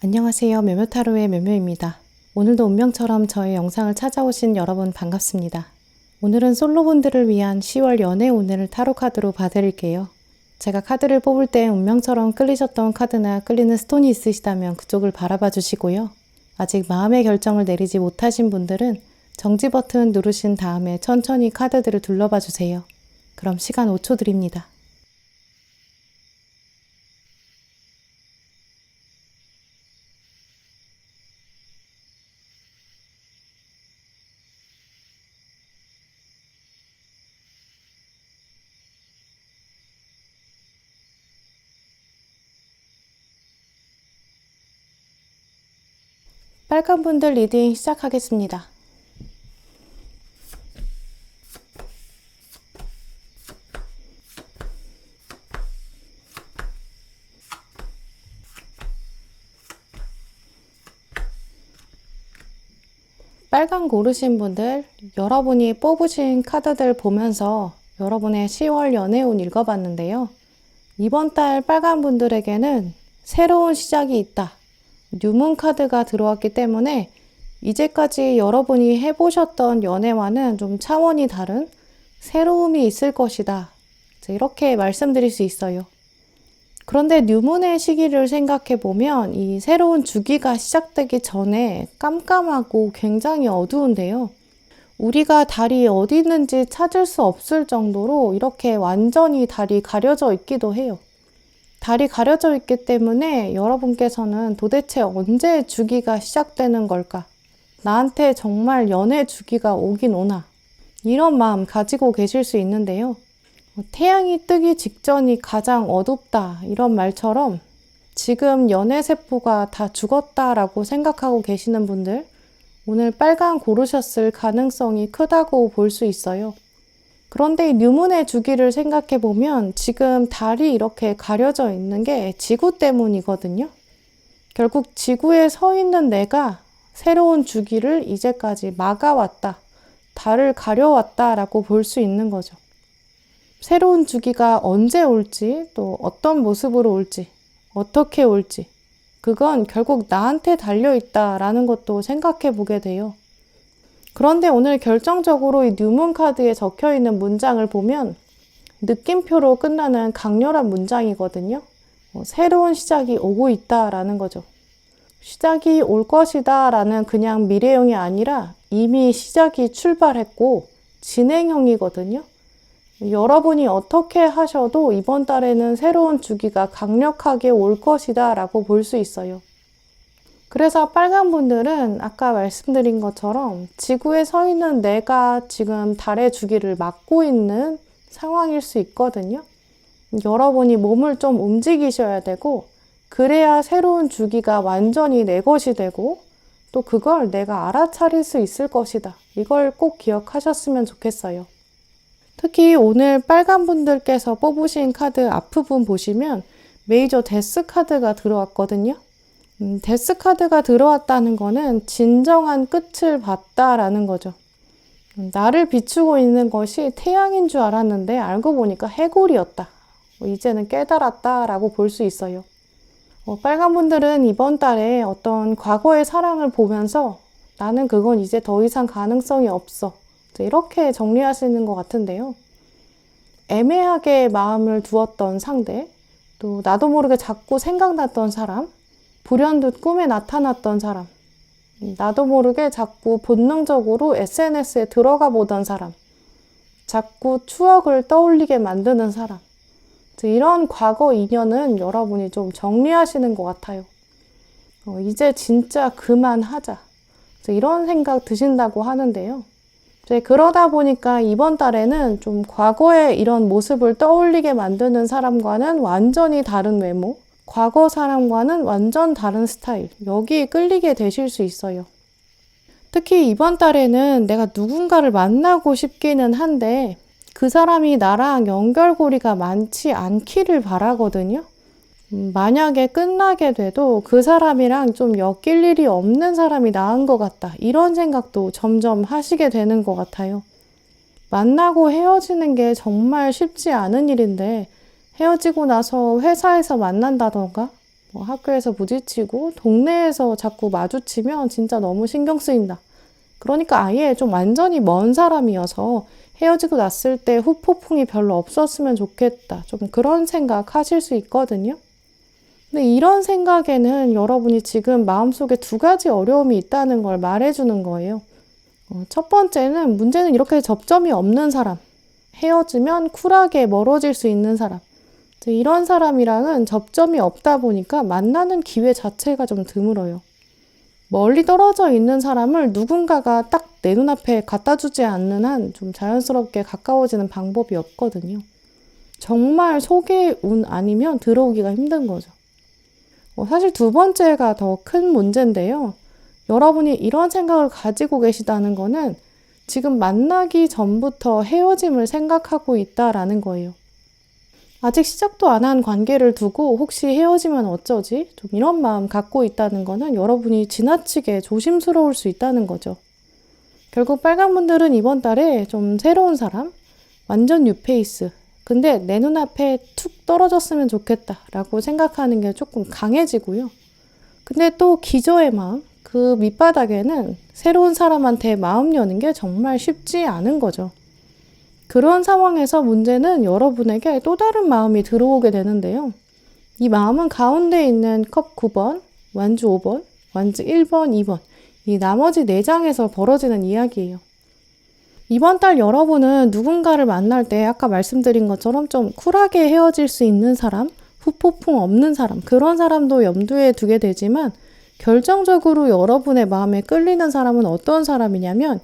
안녕하세요. 묘묘타로의 묘묘입니다. 오늘도 운명처럼 저의 영상을 찾아오신 여러분 반갑습니다. 오늘은 솔로분들을 위한 10월 연애 운을 타로 카드로 봐드릴게요. 제가 카드를 뽑을 때 운명처럼 끌리셨던 카드나 끌리는 스톤이 있으시다면 그쪽을 바라봐 주시고요. 아직 마음의 결정을 내리지 못하신 분들은 정지 버튼 누르신 다음에 천천히 카드들을 둘러봐 주세요. 그럼 시간 5초 드립니다. 빨간 분들 리딩 시작하겠습니다. 빨간 고르신 분들, 여러분이 뽑으신 카드들 보면서 여러분의 10월 연애운 읽어봤는데요. 이번 달 빨간 분들에게는 새로운 시작이 있다. 뉴문 카드가 들어왔기 때문에 이제까지 여러분이 해보셨던 연애와는 좀 차원이 다른 새로움이 있을 것이다. 이렇게 말씀드릴 수 있어요. 그런데 뉴문의 시기를 생각해보면 이 새로운 주기가 시작되기 전에 깜깜하고 굉장히 어두운데요. 우리가 달이 어디 있는지 찾을 수 없을 정도로 이렇게 완전히 달이 가려져 있기도 해요. 달이 가려져 있기 때문에 여러분께서는 도대체 언제 주기가 시작되는 걸까? 나한테 정말 연애 주기가 오긴 오나? 이런 마음 가지고 계실 수 있는데요. 태양이 뜨기 직전이 가장 어둡다 이런 말처럼 지금 연애세포가 다 죽었다라고 생각하고 계시는 분들 오늘 빨간 고르셨을 가능성이 크다고 볼 수 있어요. 그런데 이 뉴문의 주기를 생각해 보면 지금 달이 이렇게 가려져 있는 게 지구 때문이거든요. 결국 지구에 서 있는 내가 새로운 주기를 이제까지 막아왔다. 달을 가려왔다라고 볼 수 있는 거죠. 새로운 주기가 언제 올지, 또 어떤 모습으로 올지, 어떻게 올지, 그건 결국 나한테 달려있다라는 것도 생각해 보게 돼요. 그런데 오늘 결정적으로 이 뉴문 카드에 적혀 있는 문장을 보면 느낌표로 끝나는 강렬한 문장이거든요. 새로운 시작이 오고 있다라는 거죠. 시작이 올 것이다 라는 그냥 미래형이 아니라 이미 시작이 출발했고 진행형이거든요. 여러분이 어떻게 하셔도 이번 달에는 새로운 주기가 강력하게 올 것이다 라고 볼 수 있어요. 그래서 빨간 분들은 아까 말씀드린 것처럼 지구에 서 있는 내가 지금 달의 주기를 막고 있는 상황일 수 있거든요. 여러분이 몸을 좀 움직이셔야 되고 그래야 새로운 주기가 완전히 내 것이 되고 또 그걸 내가 알아차릴 수 있을 것이다. 이걸 꼭 기억하셨으면 좋겠어요. 특히 오늘 빨간 분들께서 뽑으신 카드 앞부분 보시면 메이저 데스 카드가 들어왔거든요. 데스 카드가 들어왔다는 거는 진정한 끝을 봤다라는 거죠. 나를 비추고 있는 것이 태양인 줄 알았는데 알고 보니까 해골이었다. 이제는 깨달았다라고 볼 수 있어요. 빨간 분들은 이번 달에 어떤 과거의 사랑을 보면서 나는 그건 이제 더 이상 가능성이 없어. 이렇게 정리하시는 것 같은데요. 애매하게 마음을 두었던 상대, 또 나도 모르게 자꾸 생각났던 사람, 불현듯 꿈에 나타났던 사람, 나도 모르게 자꾸 본능적으로 SNS에 들어가 보던 사람, 자꾸 추억을 떠올리게 만드는 사람, 이런 과거 인연은 여러분이 좀 정리하시는 것 같아요. 이제 진짜 그만하자. 이런 생각 드신다고 하는데요. 그러다 보니까 이번 달에는 좀 과거의 이런 모습을 떠올리게 만드는 사람과는 완전히 다른 외모, 과거 사람과는 완전 다른 스타일, 여기에 끌리게 되실 수 있어요. 특히 이번 달에는 내가 누군가를 만나고 싶기는 한데 그 사람이 나랑 연결고리가 많지 않기를 바라거든요. 만약에 끝나게 돼도 그 사람이랑 좀 엮일 일이 없는 사람이 나은 것 같다. 이런 생각도 점점 하시게 되는 것 같아요. 만나고 헤어지는 게 정말 쉽지 않은 일인데 헤어지고 나서 회사에서 만난다던가 뭐 학교에서 부딪히고 동네에서 자꾸 마주치면 진짜 너무 신경 쓰인다. 그러니까 아예 좀 완전히 먼 사람이어서 헤어지고 났을 때 후폭풍이 별로 없었으면 좋겠다. 좀 그런 생각 하실 수 있거든요. 근데 이런 생각에는 여러분이 지금 마음속에 두 가지 어려움이 있다는 걸 말해주는 거예요. 첫 번째는 문제는 이렇게 접점이 없는 사람. 헤어지면 쿨하게 멀어질 수 있는 사람. 이런 사람이랑은 접점이 없다 보니까 만나는 기회 자체가 좀 드물어요. 멀리 떨어져 있는 사람을 누군가가 딱 내 눈앞에 갖다 주지 않는 한 좀 자연스럽게 가까워지는 방법이 없거든요. 정말 속의 운 아니면 들어오기가 힘든 거죠. 사실 두 번째가 더 큰 문제인데요. 여러분이 이런 생각을 가지고 계시다는 거는 지금 만나기 전부터 헤어짐을 생각하고 있다라는 거예요. 아직 시작도 안 한 관계를 두고 혹시 헤어지면 어쩌지? 좀 이런 마음 갖고 있다는 거는 여러분이 지나치게 조심스러울 수 있다는 거죠. 결국 빨간 분들은 이번 달에 좀 새로운 사람, 완전 뉴페이스, 근데 내 눈앞에 툭 떨어졌으면 좋겠다 라고 생각하는 게 조금 강해지고요. 근데 또 기저의 마음, 그 밑바닥에는 새로운 사람한테 마음 여는 게 정말 쉽지 않은 거죠. 그런 상황에서 문제는 여러분에게 또 다른 마음이 들어오게 되는데요. 이 마음은 가운데 있는 컵 9번, 완주 5번, 완주 1번, 2번 이 나머지 4장에서 벌어지는 이야기예요. 이번 달 여러분은 누군가를 만날 때 아까 말씀드린 것처럼 좀 쿨하게 헤어질 수 있는 사람, 후폭풍 없는 사람, 그런 사람도 염두에 두게 되지만 결정적으로 여러분의 마음에 끌리는 사람은 어떤 사람이냐면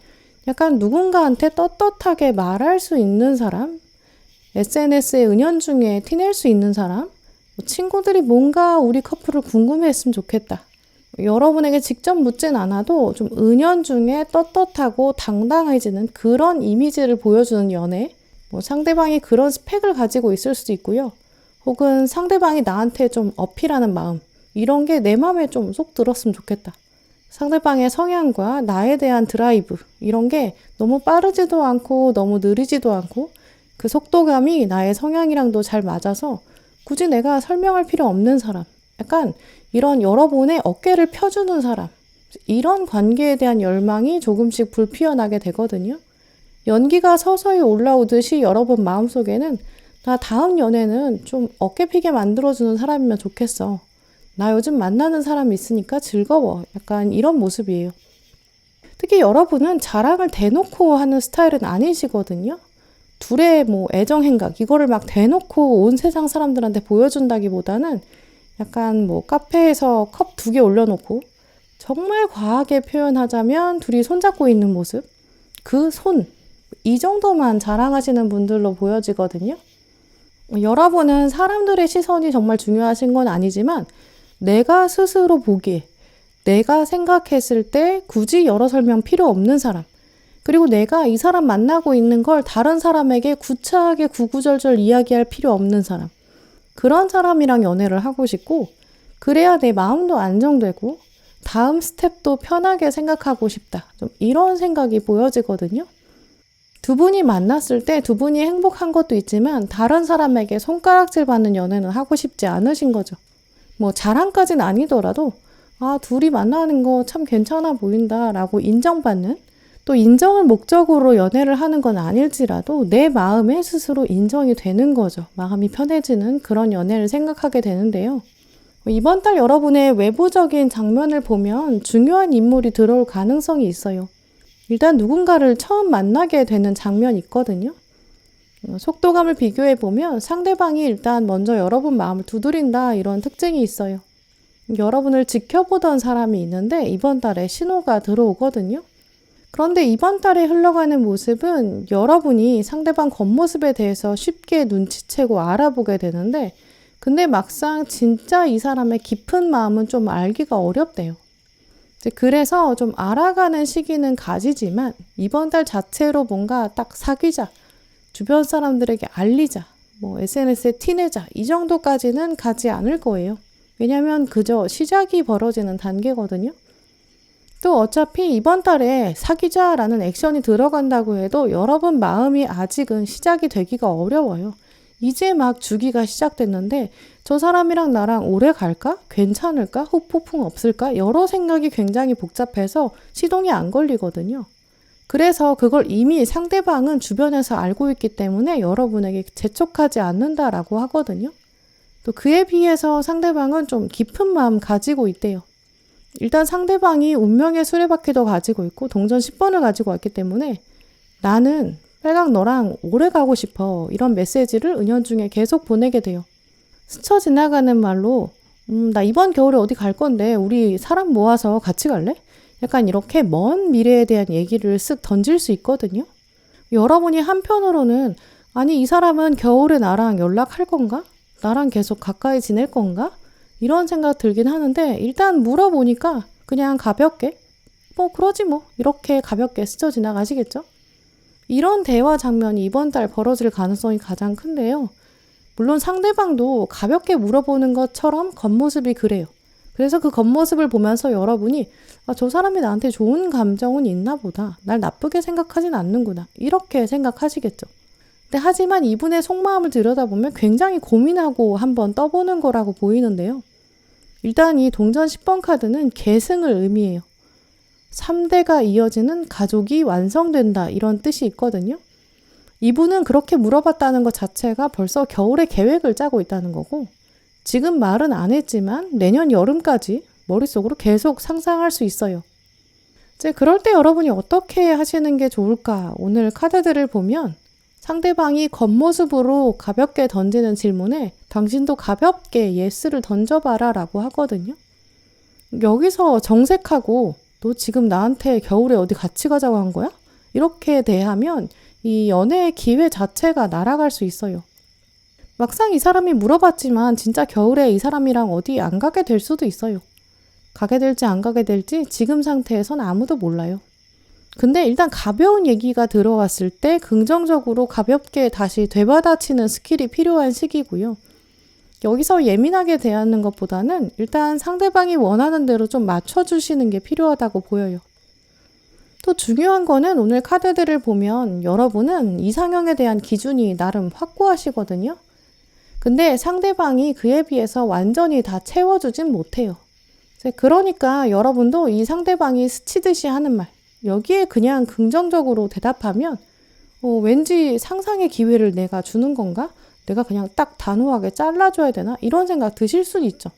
약간 누군가한테 떳떳하게 말할 수 있는 사람, SNS에 은연중에 티낼 수 있는 사람, 친구들이 뭔가 우리 커플을 궁금해했으면 좋겠다. 여러분에게 직접 묻진 않아도 좀 은연중에 떳떳하고 당당해지는 그런 이미지를 보여주는 연애, 상대방이 그런 스펙을 가지고 있을 수도 있고요. 혹은 상대방이 나한테 좀 어필하는 마음, 이런 게 내 마음에 좀 쏙 들었으면 좋겠다. 상대방의 성향과 나에 대한 드라이브, 이런 게 너무 빠르지도 않고 너무 느리지도 않고 그 속도감이 나의 성향이랑도 잘 맞아서 굳이 내가 설명할 필요 없는 사람, 약간 이런 여러분의 어깨를 펴주는 사람, 이런 관계에 대한 열망이 조금씩 불피어나게 되거든요. 연기가 서서히 올라오듯이 여러분 마음속에는 나 다음 연애는 좀 어깨 피게 만들어주는 사람이면 좋겠어. 나 요즘 만나는 사람이 있으니까 즐거워. 약간 이런 모습이에요. 특히 여러분은 자랑을 대놓고 하는 스타일은 아니시거든요. 둘의 애정 행각, 이거를 막 대놓고 온 세상 사람들한테 보여준다기보다는 약간 카페에서 컵 2개 올려놓고 정말 과하게 표현하자면 둘이 손잡고 있는 모습, 그 손, 이 정도만 자랑하시는 분들로 보여지거든요. 여러분은 사람들의 시선이 정말 중요하신 건 아니지만 내가 스스로 보기에, 내가 생각했을 때 굳이 여러 설명 필요 없는 사람, 그리고 내가 이 사람 만나고 있는 걸 다른 사람에게 구차하게 구구절절 이야기할 필요 없는 사람, 그런 사람이랑 연애를 하고 싶고, 그래야 내 마음도 안정되고 다음 스텝도 편하게 생각하고 싶다. 좀 이런 생각이 보여지거든요. 두 분이 만났을 때 두 분이 행복한 것도 있지만 다른 사람에게 손가락질 받는 연애는 하고 싶지 않으신 거죠. 자랑까지는 아니더라도 둘이 만나는 거 참 괜찮아 보인다 라고 인정받는, 또 인정을 목적으로 연애를 하는 건 아닐지라도 내 마음에 스스로 인정이 되는 거죠. 마음이 편해지는 그런 연애를 생각하게 되는데요. 이번 달 여러분의 외부적인 장면을 보면 중요한 인물이 들어올 가능성이 있어요. 일단 누군가를 처음 만나게 되는 장면이 있거든요. 속도감을 비교해보면 상대방이 일단 먼저 여러분 마음을 두드린다, 이런 특징이 있어요. 여러분을 지켜보던 사람이 있는데 이번 달에 신호가 들어오거든요. 그런데 이번 달에 흘러가는 모습은 여러분이 상대방 겉모습에 대해서 쉽게 눈치채고 알아보게 되는데, 근데 막상 진짜 이 사람의 깊은 마음은 좀 알기가 어렵대요. 그래서 좀 알아가는 시기는 가지지만 이번 달 자체로 뭔가 딱 사귀자, 주변 사람들에게 알리자, SNS에 티내자, 이 정도까지는 가지 않을 거예요. 왜냐면 그저 시작이 벌어지는 단계거든요. 또 어차피 이번 달에 사귀자라는 액션이 들어간다고 해도 여러분 마음이 아직은 시작이 되기가 어려워요. 이제 막 주기가 시작됐는데 저 사람이랑 나랑 오래 갈까? 괜찮을까? 후폭풍 없을까? 여러 생각이 굉장히 복잡해서 시동이 안 걸리거든요. 그래서 그걸 이미 상대방은 주변에서 알고 있기 때문에 여러분에게 재촉하지 않는다라고 하거든요. 또 그에 비해서 상대방은 좀 깊은 마음 가지고 있대요. 일단 상대방이 운명의 수레바퀴도 가지고 있고 동전 10번을 가지고 왔기 때문에 나는 빨강 너랑 오래 가고 싶어. 이런 메시지를 은연중에 계속 보내게 돼요. 스쳐 지나가는 말로 나 이번 겨울에 어디 갈 건데 우리 사람 모아서 같이 갈래? 약간 이렇게 먼 미래에 대한 얘기를 쓱 던질 수 있거든요. 여러분이 한편으로는 아니 이 사람은 겨울에 나랑 연락할 건가? 나랑 계속 가까이 지낼 건가? 이런 생각 들긴 하는데 일단 물어보니까 그냥 가볍게 그러지 뭐 이렇게 가볍게 스쳐 지나가시겠죠? 이런 대화 장면이 이번 달 벌어질 가능성이 가장 큰데요. 물론 상대방도 가볍게 물어보는 것처럼 겉모습이 그래요. 그래서 그 겉모습을 보면서 여러분이 저 사람이 나한테 좋은 감정은 있나 보다. 날 나쁘게 생각하진 않는구나. 이렇게 생각하시겠죠. 근데 하지만 이분의 속마음을 들여다보면 굉장히 고민하고 한번 떠보는 거라고 보이는데요. 일단 이 동전 10번 카드는 계승을 의미해요. 3대가 이어지는 가족이 완성된다 이런 뜻이 있거든요. 이분은 그렇게 물어봤다는 것 자체가 벌써 겨울에 계획을 짜고 있다는 거고 지금 말은 안 했지만 내년 여름까지 머릿속으로 계속 상상할 수 있어요. 이제 그럴 때 여러분이 어떻게 하시는 게 좋을까? 오늘 카드들을 보면 상대방이 겉모습으로 가볍게 던지는 질문에 당신도 가볍게 예스를 던져봐라 라고 하거든요. 여기서 정색하고 너 지금 나한테 겨울에 어디 같이 가자고 한 거야? 이렇게 대하면 이 연애의 기회 자체가 날아갈 수 있어요. 막상 이 사람이 물어봤지만 진짜 겨울에 이 사람이랑 어디 안 가게 될 수도 있어요. 가게 될지 안 가게 될지 지금 상태에선 아무도 몰라요. 근데 일단 가벼운 얘기가 들어왔을 때 긍정적으로 가볍게 다시 되받아치는 스킬이 필요한 시기고요. 여기서 예민하게 대하는 것보다는 일단 상대방이 원하는 대로 좀 맞춰주시는 게 필요하다고 보여요. 또 중요한 거는 오늘 카드들을 보면 여러분은 이상형에 대한 기준이 나름 확고하시거든요. 근데 상대방이 그에 비해서 완전히 다 채워주진 못해요. 그러니까 여러분도 이 상대방이 스치듯이 하는 말, 여기에 그냥 긍정적으로 대답하면 왠지 상상의 기회를 내가 주는 건가? 내가 그냥 딱 단호하게 잘라줘야 되나? 이런 생각 드실 수는 있죠.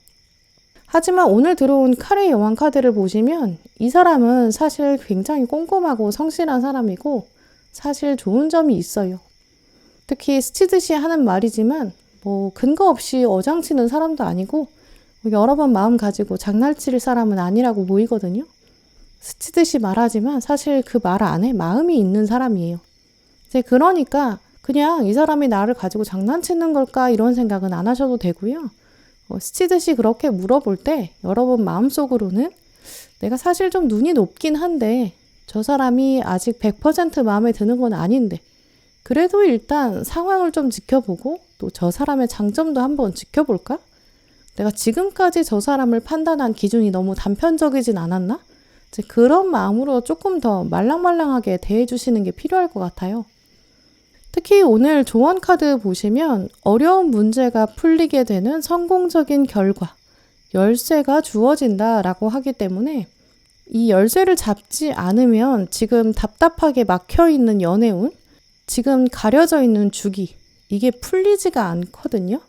하지만 오늘 들어온 칼의 여왕 카드를 보시면 이 사람은 사실 굉장히 꼼꼼하고 성실한 사람이고 사실 좋은 점이 있어요. 특히 스치듯이 하는 말이지만 근거 없이 어장치는 사람도 아니고 여러 번 마음 가지고 장난칠 사람은 아니라고 보이거든요. 스치듯이 말하지만 사실 그 말 안에 마음이 있는 사람이에요. 이제 그러니까 그냥 이 사람이 나를 가지고 장난치는 걸까 이런 생각은 안 하셔도 되고요. 스치듯이 그렇게 물어볼 때 여러분 마음속으로는 내가 사실 좀 눈이 높긴 한데 저 사람이 아직 100% 마음에 드는 건 아닌데 그래도 일단 상황을 좀 지켜보고 또 저 사람의 장점도 한번 지켜볼까? 내가 지금까지 저 사람을 판단한 기준이 너무 단편적이진 않았나? 이제 그런 마음으로 조금 더 말랑말랑하게 대해주시는 게 필요할 것 같아요. 특히 오늘 조언 카드 보시면 어려운 문제가 풀리게 되는 성공적인 결과, 열쇠가 주어진다라고 하기 때문에 이 열쇠를 잡지 않으면 지금 답답하게 막혀있는 연애운, 지금 가려져 있는 주기, 이게 풀리지가 않거든요.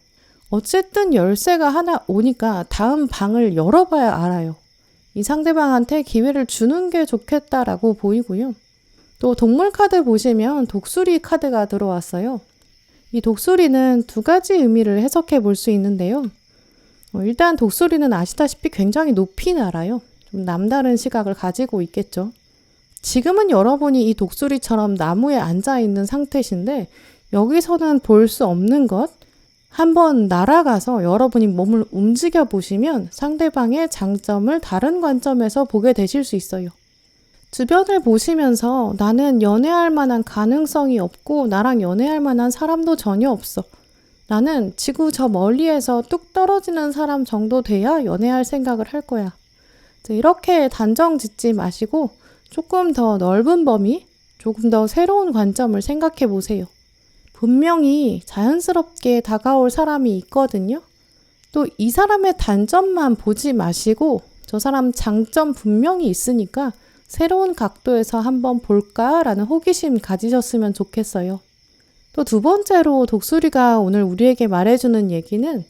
어쨌든 열쇠가 하나 오니까 다음 방을 열어봐야 알아요. 이 상대방한테 기회를 주는 게 좋겠다라고 보이고요. 또 동물 카드 보시면 독수리 카드가 들어왔어요. 이 독수리는 두 가지 의미를 해석해 볼 수 있는데요. 일단 독수리는 아시다시피 굉장히 높이 날아요. 좀 남다른 시각을 가지고 있겠죠. 지금은 여러분이 이 독수리처럼 나무에 앉아 있는 상태신데 여기서는 볼 수 없는 것, 한번 날아가서 여러분이 몸을 움직여 보시면 상대방의 장점을 다른 관점에서 보게 되실 수 있어요. 주변을 보시면서 나는 연애할 만한 가능성이 없고 나랑 연애할 만한 사람도 전혀 없어. 나는 지구 저 멀리에서 뚝 떨어지는 사람 정도 돼야 연애할 생각을 할 거야. 이렇게 단정 짓지 마시고 조금 더 넓은 범위, 조금 더 새로운 관점을 생각해 보세요. 분명히 자연스럽게 다가올 사람이 있거든요. 또 이 사람의 단점만 보지 마시고 저 사람 장점 분명히 있으니까 새로운 각도에서 한번 볼까라는 호기심 가지셨으면 좋겠어요. 또 두 번째로 독수리가 오늘 우리에게 말해주는 얘기는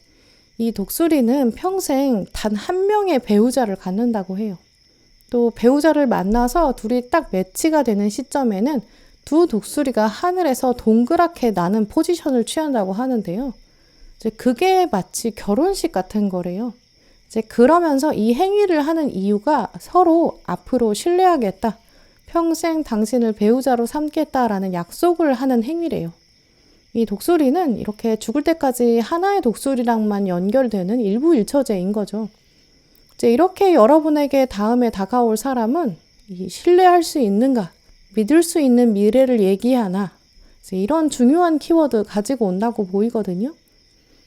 이 독수리는 평생 단 한 명의 배우자를 갖는다고 해요. 또 배우자를 만나서 둘이 딱 매치가 되는 시점에는 두 독수리가 하늘에서 동그랗게 나는 포지션을 취한다고 하는데요. 이제 그게 마치 결혼식 같은 거래요. 이제 그러면서 이 행위를 하는 이유가 서로 앞으로 신뢰하겠다, 평생 당신을 배우자로 삼겠다라는 약속을 하는 행위래요. 이 독수리는 이렇게 죽을 때까지 하나의 독수리랑만 연결되는 일부 일처제인 거죠. 이제 이렇게 여러분에게 다음에 다가올 사람은 신뢰할 수 있는가, 믿을 수 있는 미래를 얘기하나, 이런 중요한 키워드 가지고 온다고 보이거든요.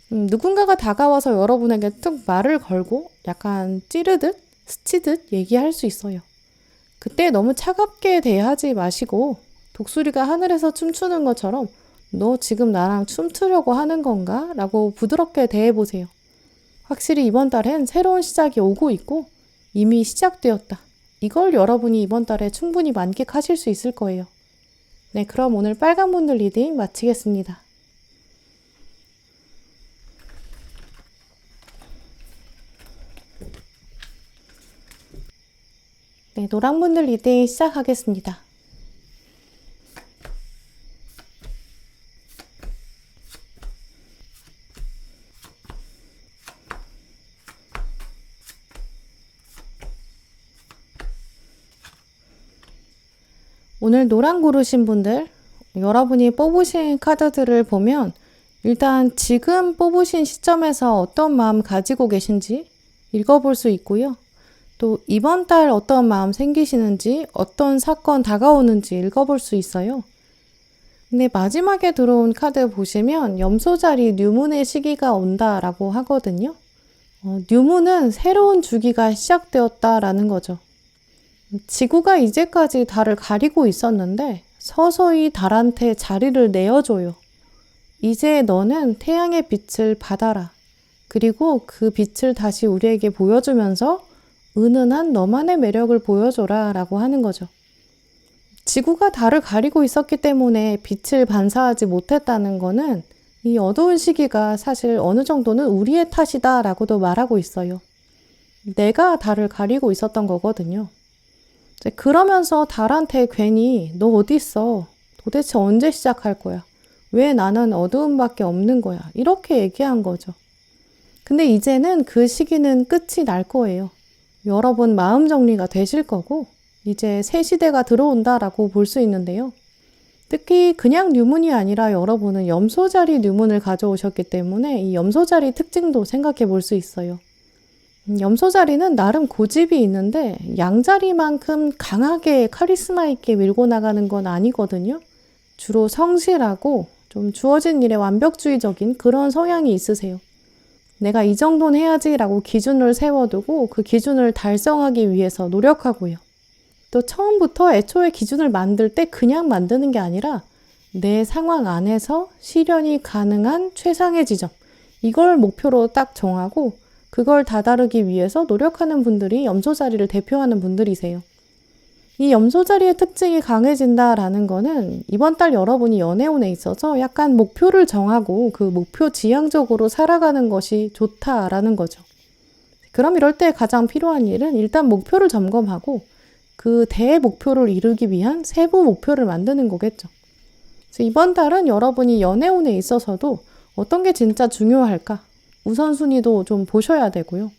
누군가가 다가와서 여러분에게 뚝 말을 걸고 약간 찌르듯 스치듯 얘기할 수 있어요. 그때 너무 차갑게 대하지 마시고 독수리가 하늘에서 춤추는 것처럼 너 지금 나랑 춤추려고 하는 건가? 라고 부드럽게 대해보세요. 확실히 이번 달엔 새로운 시작이 오고 있고 이미 시작되었다. 이걸 여러분이 이번 달에 충분히 만끽하실 수 있을 거예요. 네, 그럼 오늘 빨간 분들 리딩 마치겠습니다. 네, 노랑 분들 리딩 시작하겠습니다. 오늘 노랑 고르신 분들, 여러분이 뽑으신 카드들을 보면 일단 지금 뽑으신 시점에서 어떤 마음 가지고 계신지 읽어볼 수 있고요. 또 이번 달 어떤 마음 생기시는지, 어떤 사건 다가오는지 읽어볼 수 있어요. 근데 마지막에 들어온 카드 보시면 염소자리 뉴문의 시기가 온다라고 하거든요. 뉴문은 새로운 주기가 시작되었다라는 거죠. 지구가 이제까지 달을 가리고 있었는데 서서히 달한테 자리를 내어줘요. 이제 너는 태양의 빛을 받아라. 그리고 그 빛을 다시 우리에게 보여주면서 은은한 너만의 매력을 보여줘라 라고 하는 거죠. 지구가 달을 가리고 있었기 때문에 빛을 반사하지 못했다는 거는 이 어두운 시기가 사실 어느 정도는 우리의 탓이다 라고도 말하고 있어요. 내가 달을 가리고 있었던 거거든요. 그러면서 달한테 괜히 너 어디 있어? 도대체 언제 시작할 거야? 왜 나는 어두움밖에 없는 거야? 이렇게 얘기한 거죠. 근데 이제는 그 시기는 끝이 날 거예요. 여러분 마음 정리가 되실 거고 이제 새 시대가 들어온다라고 볼 수 있는데요. 특히 그냥 뉴문이 아니라 여러분은 염소자리 뉴문을 가져오셨기 때문에 이 염소자리 특징도 생각해 볼 수 있어요. 염소자리는 나름 고집이 있는데 양자리만큼 강하게 카리스마 있게 밀고 나가는 건 아니거든요. 주로 성실하고 좀 주어진 일에 완벽주의적인 그런 성향이 있으세요. 내가 이 정도는 해야지라고 기준을 세워두고 그 기준을 달성하기 위해서 노력하고요. 또 처음부터 애초에 기준을 만들 때 그냥 만드는 게 아니라 내 상황 안에서 실현이 가능한 최상의 지점, 이걸 목표로 딱 정하고 그걸 다다르기 위해서 노력하는 분들이 염소자리를 대표하는 분들이세요. 이 염소자리의 특징이 강해진다라는 거는 이번 달 여러분이 연애운에 있어서 약간 목표를 정하고 그 목표 지향적으로 살아가는 것이 좋다라는 거죠. 그럼 이럴 때 가장 필요한 일은 일단 목표를 점검하고 그 대목표를 이루기 위한 세부 목표를 만드는 거겠죠. 그래서 이번 달은 여러분이 연애운에 있어서도 어떤 게 진짜 중요할까? 우선순위도 좀 보셔야 되고요.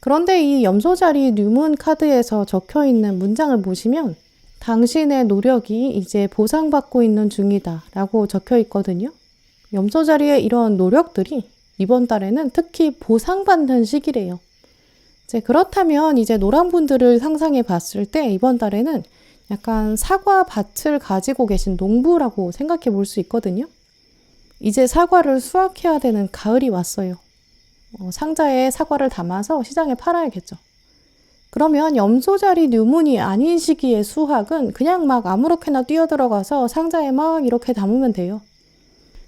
그런데 이 염소자리 뉴문 카드에서 적혀있는 문장을 보시면 당신의 노력이 이제 보상받고 있는 중이다 라고 적혀있거든요. 염소자리의 이런 노력들이 이번 달에는 특히 보상받는 시기래요. 이제 그렇다면 이제 노랑분들을 상상해 봤을 때 이번 달에는 약간 사과밭을 가지고 계신 농부라고 생각해 볼 수 있거든요. 이제 사과를 수확해야 되는 가을이 왔어요. 상자에 사과를 담아서 시장에 팔아야겠죠. 그러면 염소자리 뉴문이 아닌 시기의 수확은 그냥 막 아무렇게나 뛰어들어가서 상자에 막 이렇게 담으면 돼요.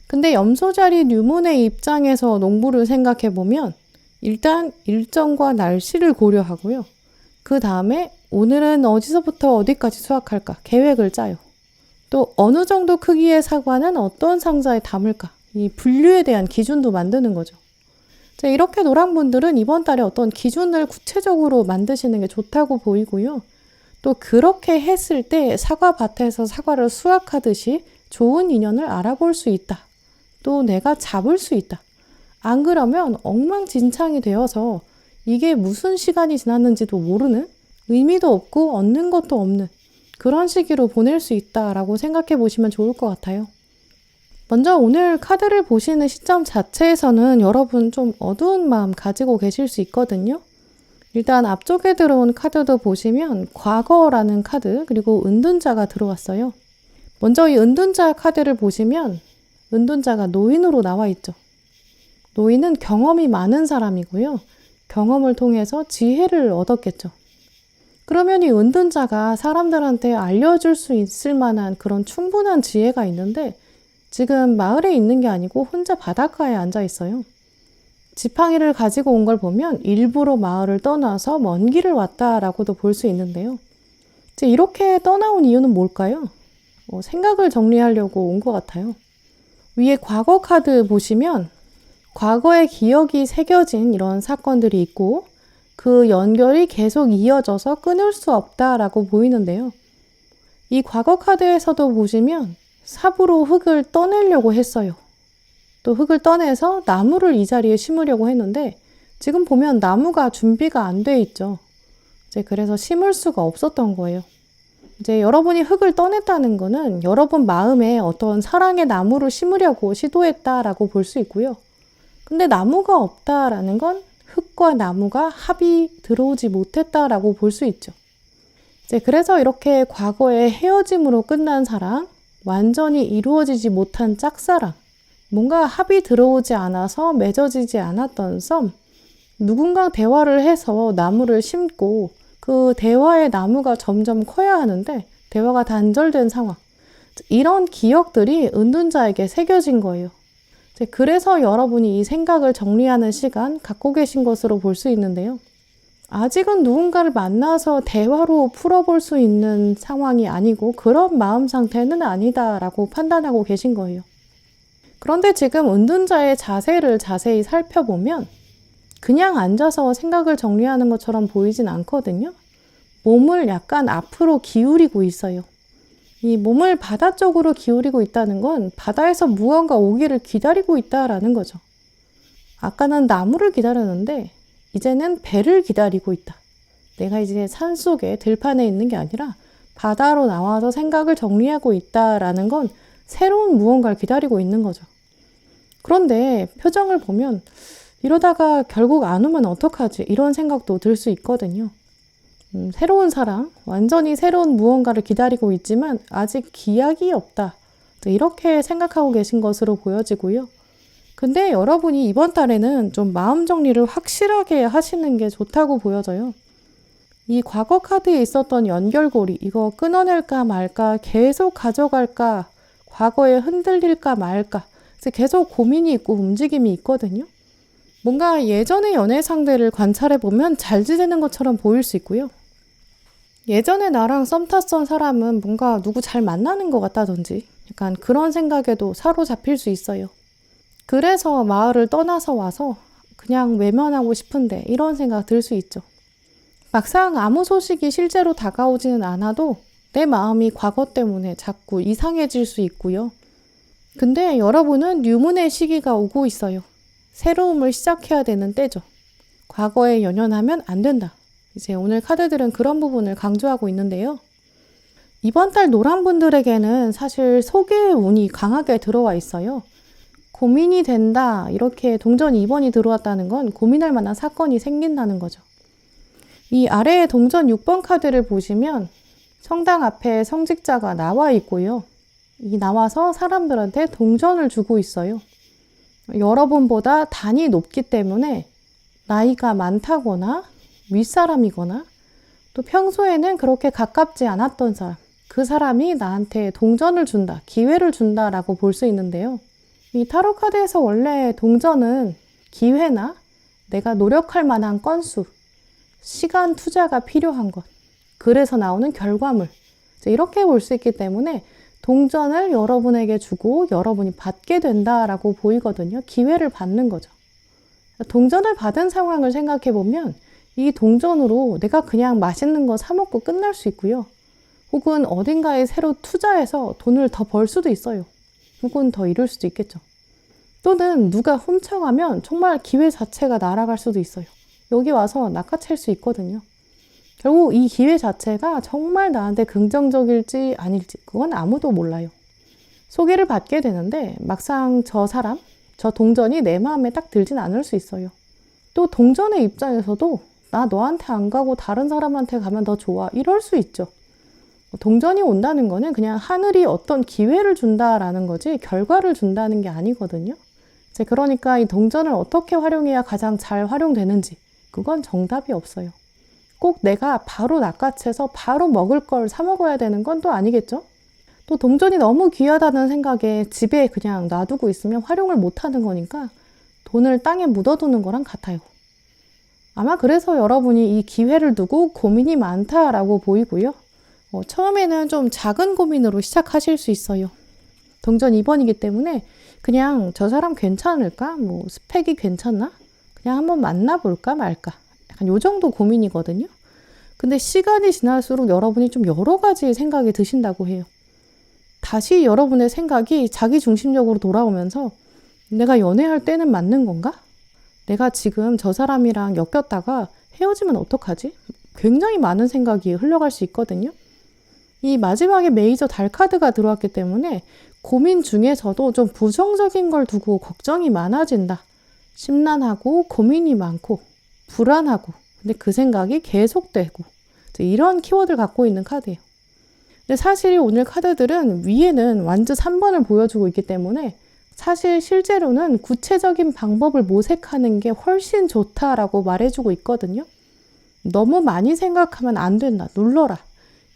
근데 염소자리 뉴문의 입장에서 농부를 생각해 보면 일단 일정과 날씨를 고려하고요. 그 다음에 오늘은 어디서부터 어디까지 수확할까 계획을 짜요. 또 어느 정도 크기의 사과는 어떤 상자에 담을까 이 분류에 대한 기준도 만드는 거죠. 자, 이렇게 노랑분들은 이번 달에 어떤 기준을 구체적으로 만드시는 게 좋다고 보이고요. 또 그렇게 했을 때 사과밭에서 사과를 수확하듯이 좋은 인연을 알아볼 수 있다. 또 내가 잡을 수 있다. 안 그러면 엉망진창이 되어서 이게 무슨 시간이 지났는지도 모르는 의미도 없고 얻는 것도 없는 그런 시기로 보낼 수 있다라고 생각해 보시면 좋을 것 같아요. 먼저 오늘 카드를 보시는 시점 자체에서는 여러분 좀 어두운 마음 가지고 계실 수 있거든요. 일단 앞쪽에 들어온 카드도 보시면 과거라는 카드 그리고 은둔자가 들어왔어요. 먼저 이 은둔자 카드를 보시면 은둔자가 노인으로 나와 있죠. 노인은 경험이 많은 사람이고요. 경험을 통해서 지혜를 얻었겠죠. 그러면 이 은둔자가 사람들한테 알려줄 수 있을 만한 그런 충분한 지혜가 있는데 지금 마을에 있는 게 아니고 혼자 바닷가에 앉아 있어요. 지팡이를 가지고 온 걸 보면 일부러 마을을 떠나서 먼 길을 왔다라고도 볼 수 있는데요. 이제 이렇게 떠나온 이유는 뭘까요? 생각을 정리하려고 온 것 같아요. 위에 과거 카드 보시면 과거의 기억이 새겨진 이런 사건들이 있고 그 연결이 계속 이어져서 끊을 수 없다라고 보이는데요. 이 과거 카드에서도 보시면 삽으로 흙을 떠내려고 했어요. 또 흙을 떠내서 나무를 이 자리에 심으려고 했는데 지금 보면 나무가 준비가 안 돼 있죠. 이제 그래서 심을 수가 없었던 거예요. 이제 여러분이 흙을 떠냈다는 거는 여러분 마음에 어떤 사랑의 나무를 심으려고 시도했다라고 볼 수 있고요. 근데 나무가 없다라는 건 흙과 나무가 합이 들어오지 못했다라고 볼 수 있죠. 이제 그래서 이렇게 과거의 헤어짐으로 끝난 사랑, 완전히 이루어지지 못한 짝사랑, 뭔가 합이 들어오지 않아서 맺어지지 않았던 썸, 누군가 대화를 해서 나무를 심고 그 대화의 나무가 점점 커야 하는데 대화가 단절된 상황. 이런 기억들이 은둔자에게 새겨진 거예요. 그래서 여러분이 이 생각을 정리하는 시간 갖고 계신 것으로 볼 수 있는데요. 아직은 누군가를 만나서 대화로 풀어볼 수 있는 상황이 아니고 그런 마음 상태는 아니다라고 판단하고 계신 거예요. 그런데 지금 은둔자의 자세를 자세히 살펴보면 그냥 앉아서 생각을 정리하는 것처럼 보이진 않거든요. 몸을 약간 앞으로 기울이고 있어요. 이 몸을 바다 쪽으로 기울이고 있다는 건 바다에서 무언가 오기를 기다리고 있다라는 거죠. 아까는 나무를 기다렸는데 이제는 배를 기다리고 있다. 내가 이제 산속에 들판에 있는 게 아니라 바다로 나와서 생각을 정리하고 있다라는 건 새로운 무언가를 기다리고 있는 거죠. 그런데 표정을 보면 이러다가 결국 안 오면 어떡하지? 이런 생각도 들 수 있거든요. 새로운 사랑, 완전히 새로운 무언가를 기다리고 있지만 아직 기약이 없다. 이렇게 생각하고 계신 것으로 보여지고요. 근데 여러분이 이번 달에는 좀 마음 정리를 확실하게 하시는 게 좋다고 보여져요. 이 과거 카드에 있었던 연결고리, 이거 끊어낼까 말까, 계속 가져갈까, 과거에 흔들릴까 말까, 계속 고민이 있고 움직임이 있거든요. 뭔가 예전의 연애 상대를 관찰해보면 잘 지내는 것처럼 보일 수 있고요. 예전에 나랑 썸 탔던 사람은 뭔가 누구 잘 만나는 것 같다든지 약간 그런 생각에도 사로잡힐 수 있어요. 그래서 마을을 떠나서 와서 그냥 외면하고 싶은데 이런 생각 들 수 있죠. 막상 아무 소식이 실제로 다가오지는 않아도 내 마음이 과거 때문에 자꾸 이상해질 수 있고요. 근데 여러분은 뉴문의 시기가 오고 있어요. 새로움을 시작해야 되는 때죠. 과거에 연연하면 안 된다. 이제 오늘 카드들은 그런 부분을 강조하고 있는데요. 이번 달 노란 분들에게는 사실 소개의 운이 강하게 들어와 있어요. 고민이 된다. 이렇게 동전 2번이 들어왔다는 건 고민할 만한 사건이 생긴다는 거죠. 이 아래에 동전 6번 카드를 보시면 성당 앞에 성직자가 나와 있고요. 이 나와서 사람들한테 동전을 주고 있어요. 여러분보다 단이 높기 때문에 나이가 많다거나 윗사람이거나 또 평소에는 그렇게 가깝지 않았던 사람, 그 사람이 나한테 동전을 준다, 기회를 준다라고 볼 수 있는데요. 이 타로 카드에서 원래 동전은 기회나 내가 노력할 만한 건수, 시간 투자가 필요한 것, 그래서 나오는 결과물, 이렇게 볼 수 있기 때문에 동전을 여러분에게 주고 여러분이 받게 된다라고 보이거든요. 기회를 받는 거죠. 동전을 받은 상황을 생각해 보면 이 동전으로 내가 그냥 맛있는 거 사 먹고 끝날 수 있고요. 혹은 어딘가에 새로 투자해서 돈을 더 벌 수도 있어요. 혹은 더 이룰 수도 있겠죠. 또는 누가 훔쳐가면 정말 기회 자체가 날아갈 수도 있어요. 여기 와서 낚아챌 수 있거든요. 결국 이 기회 자체가 정말 나한테 긍정적일지 아닐지 그건 아무도 몰라요. 소개를 받게 되는데 막상 저 사람, 저 동전이 내 마음에 딱 들진 않을 수 있어요. 또 동전의 입장에서도 나 너한테 안 가고 다른 사람한테 가면 더 좋아 이럴 수 있죠. 동전이 온다는 거는 그냥 하늘이 어떤 기회를 준다라는 거지 결과를 준다는 게 아니거든요. 그러니까 이 동전을 어떻게 활용해야 가장 잘 활용되는지 그건 정답이 없어요. 꼭 내가 바로 낚아채서 바로 먹을 걸 사 먹어야 되는 건 또 아니겠죠? 또 동전이 너무 귀하다는 생각에 집에 그냥 놔두고 있으면 활용을 못 하는 거니까 돈을 땅에 묻어두는 거랑 같아요. 아마 그래서 여러분이 이 기회를 두고 고민이 많다라고 보이고요. 처음에는 좀 작은 고민으로 시작하실 수 있어요. 동전 2번이기 때문에 그냥 저 사람 괜찮을까? 스펙이 괜찮나? 그냥 한번 만나볼까 말까? 약간 요 정도 고민이거든요. 근데 시간이 지날수록 여러분이 좀 여러 가지 생각이 드신다고 해요. 다시 여러분의 생각이 자기 중심적으로 돌아오면서 내가 연애할 때는 맞는 건가? 내가 지금 저 사람이랑 엮였다가 헤어지면 어떡하지? 굉장히 많은 생각이 흘러갈 수 있거든요. 이 마지막에 메이저 달 카드가 들어왔기 때문에 고민 중에서도 좀 부정적인 걸 두고 걱정이 많아진다. 심란하고 고민이 많고 불안하고 근데 그 생각이 계속되고 이런 키워드를 갖고 있는 카드예요. 근데 사실 오늘 카드들은 위에는 완즈 3번을 보여주고 있기 때문에 사실 실제로는 구체적인 방법을 모색하는 게 훨씬 좋다라고 말해주고 있거든요. 너무 많이 생각하면 안 된다. 눌러라.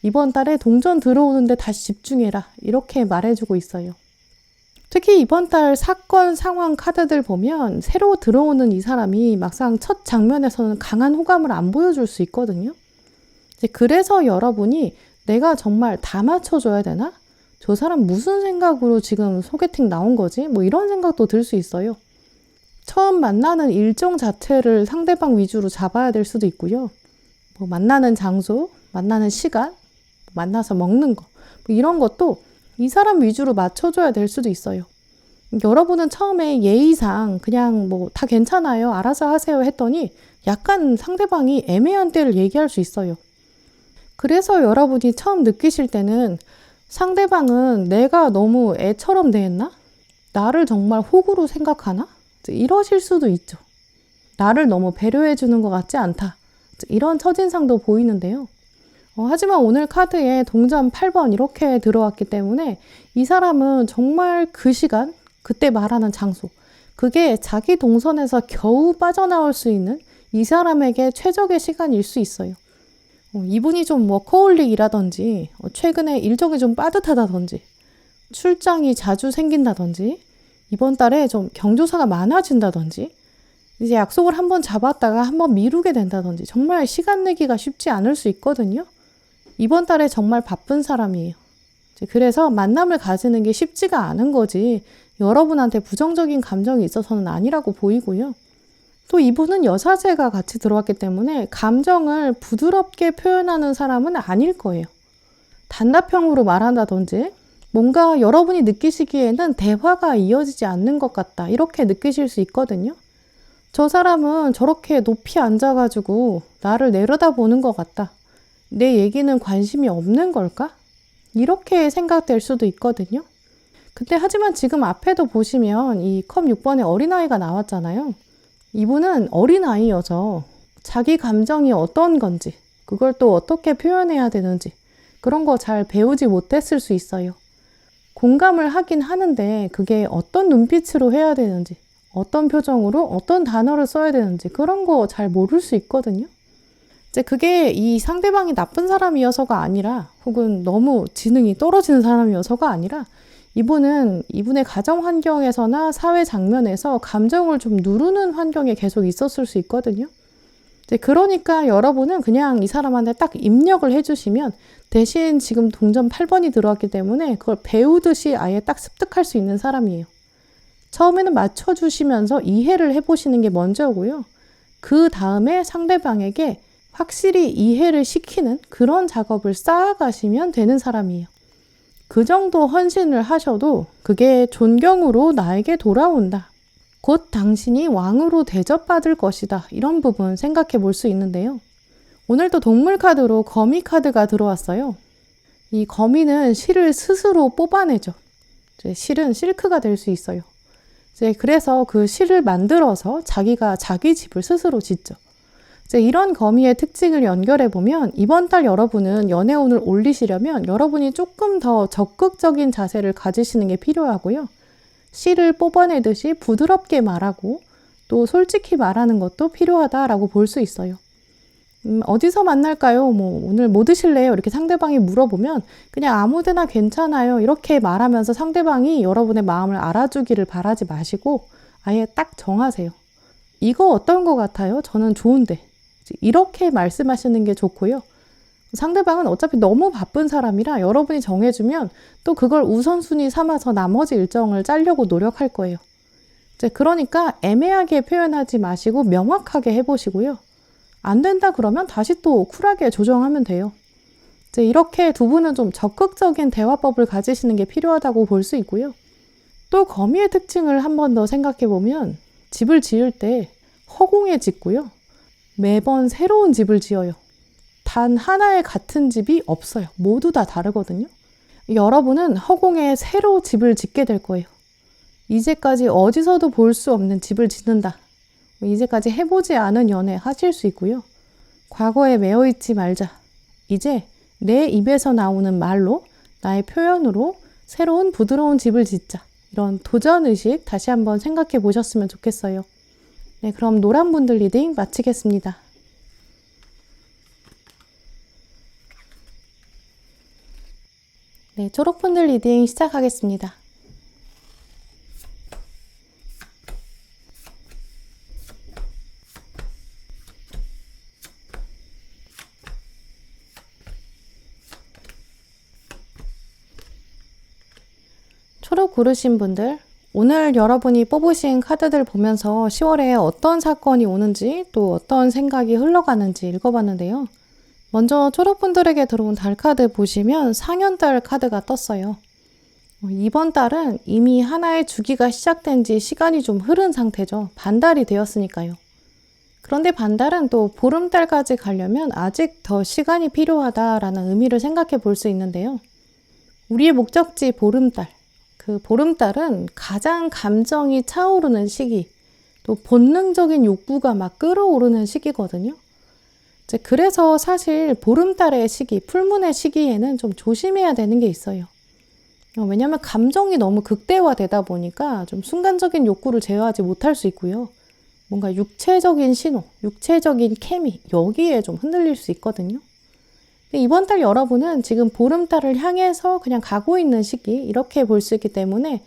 이번 달에 동전 들어오는데 다시 집중해라. 이렇게 말해주고 있어요. 특히 이번 달 사건, 상황 카드들 보면 새로 들어오는 이 사람이 막상 첫 장면에서는 강한 호감을 안 보여줄 수 있거든요. 그래서 여러분이 내가 정말 다 맞춰줘야 되나? 저 사람 무슨 생각으로 지금 소개팅 나온 거지? 이런 생각도 들 수 있어요. 처음 만나는 일정 자체를 상대방 위주로 잡아야 될 수도 있고요. 만나는 장소, 만나는 시간, 만나서 먹는 거 이런 것도 이 사람 위주로 맞춰줘야 될 수도 있어요. 여러분은 처음에 예의상 그냥 다 괜찮아요. 알아서 하세요 했더니 약간 상대방이 애매한 때를 얘기할 수 있어요. 그래서 여러분이 처음 느끼실 때는 상대방은 내가 너무 애처럼 대했나? 나를 정말 호구로 생각하나? 이러실 수도 있죠. 나를 너무 배려해 주는 것 같지 않다. 이런 첫인상도 보이는데요. 하지만 오늘 카드에 동전 8번 이렇게 들어왔기 때문에 이 사람은 정말 그 시간, 그때 말하는 장소, 그게 자기 동선에서 겨우 빠져나올 수 있는 이 사람에게 최적의 시간일 수 있어요. 이분이 좀 워커홀릭이라든지 최근에 일정이 좀 빠듯하다든지 출장이 자주 생긴다든지 이번 달에 좀 경조사가 많아진다든지 이제 약속을 한번 잡았다가 한번 미루게 된다든지 정말 시간 내기가 쉽지 않을 수 있거든요. 이번 달에 정말 바쁜 사람이에요. 그래서 만남을 가지는 게 쉽지가 않은 거지 여러분한테 부정적인 감정이 있어서는 아니라고 보이고요. 또 이분은 여사제가 같이 들어왔기 때문에 감정을 부드럽게 표현하는 사람은 아닐 거예요. 단답형으로 말한다든지 뭔가 여러분이 느끼시기에는 대화가 이어지지 않는 것 같다 이렇게 느끼실 수 있거든요. 저 사람은 저렇게 높이 앉아가지고 나를 내려다보는 것 같다. 내 얘기는 관심이 없는 걸까? 이렇게 생각될 수도 있거든요. 근데 하지만 지금 앞에도 보시면 이 컵 6번에 어린아이가 나왔잖아요. 이분은 어린아이여서 자기 감정이 어떤 건지 그걸 또 어떻게 표현해야 되는지 그런 거 잘 배우지 못했을 수 있어요. 공감을 하긴 하는데 그게 어떤 눈빛으로 해야 되는지 어떤 표정으로 어떤 단어를 써야 되는지 그런 거 잘 모를 수 있거든요. 이제 그게 이 상대방이 나쁜 사람이어서가 아니라 혹은 너무 지능이 떨어지는 사람이어서가 아니라 이분은 이분의 가정 환경에서나 사회 장면에서 감정을 좀 누르는 환경에 계속 있었을 수 있거든요. 그러니까 여러분은 그냥 이 사람한테 딱 입력을 해주시면 대신 지금 동전 8번이 들어왔기 때문에 그걸 배우듯이 아예 딱 습득할 수 있는 사람이에요. 처음에는 맞춰주시면서 이해를 해보시는 게 먼저고요. 그 다음에 상대방에게 확실히 이해를 시키는 그런 작업을 쌓아가시면 되는 사람이에요. 그 정도 헌신을 하셔도 그게 존경으로 나에게 돌아온다. 곧 당신이 왕으로 대접받을 것이다. 이런 부분 생각해 볼 수 있는데요. 오늘도 동물 카드로 거미 카드가 들어왔어요. 이 거미는 실을 스스로 뽑아내죠. 실은 실크가 될 수 있어요. 그래서 그 실을 만들어서 자기가 자기 집을 스스로 짓죠. 이런 거미의 특징을 연결해 보면 이번 달 여러분은 연애운을 올리시려면 여러분이 조금 더 적극적인 자세를 가지시는 게 필요하고요. 씨를 뽑아내듯이 부드럽게 말하고 또 솔직히 말하는 것도 필요하다라고 볼 수 있어요. 어디서 만날까요? 오늘 뭐 드실래요? 이렇게 상대방이 물어보면 그냥 아무데나 괜찮아요. 이렇게 말하면서 상대방이 여러분의 마음을 알아주기를 바라지 마시고 아예 딱 정하세요. 이거 어떤 거 같아요? 저는 좋은데. 이렇게 말씀하시는 게 좋고요. 상대방은 어차피 너무 바쁜 사람이라 여러분이 정해주면 또 그걸 우선순위 삼아서 나머지 일정을 짜려고 노력할 거예요. 그러니까 애매하게 표현하지 마시고 명확하게 해보시고요. 안 된다 그러면 다시 또 쿨하게 조정하면 돼요. 이렇게 두 분은 좀 적극적인 대화법을 가지시는 게 필요하다고 볼 수 있고요. 또 거미의 특징을 한 번 더 생각해 보면 집을 지을 때 허공에 짓고요. 매번 새로운 집을 지어요. 단 하나의 같은 집이 없어요. 모두 다 다르거든요. 여러분은 허공에 새로 집을 짓게 될 거예요. 이제까지 어디서도 볼 수 없는 집을 짓는다. 이제까지 해보지 않은 연애 하실 수 있고요. 과거에 매여있지 말자. 이제 내 입에서 나오는 말로, 나의 표현으로 새로운 부드러운 집을 짓자. 이런 도전의식 다시 한번 생각해 보셨으면 좋겠어요. 네, 그럼 노란 분들 리딩 마치겠습니다. 네, 초록 분들 리딩 시작하겠습니다. 초록 고르신 분들, 오늘 여러분이 뽑으신 카드들 보면서 10월에 어떤 사건이 오는지 또 어떤 생각이 흘러가는지 읽어봤는데요. 먼저 초록분들에게 들어온 달 카드 보시면 상현달 카드가 떴어요. 이번 달은 이미 하나의 주기가 시작된 지 시간이 좀 흐른 상태죠. 반달이 되었으니까요. 그런데 반달은 또 보름달까지 가려면 아직 더 시간이 필요하다라는 의미를 생각해 볼 수 있는데요. 우리의 목적지 보름달. 그 보름달은 가장 감정이 차오르는 시기, 또 본능적인 욕구가 막 끌어오르는 시기거든요. 그래서 사실 보름달의 시기, 풀문의 시기에는 좀 조심해야 되는 게 있어요. 왜냐하면 감정이 너무 극대화되다 보니까 좀 순간적인 욕구를 제어하지 못할 수 있고요. 뭔가 육체적인 신호, 육체적인 케미, 여기에 좀 흔들릴 수 있거든요. 이번 달 여러분은 지금 보름달을 향해서 그냥 가고 있는 시기, 이렇게 볼 수 있기 때문에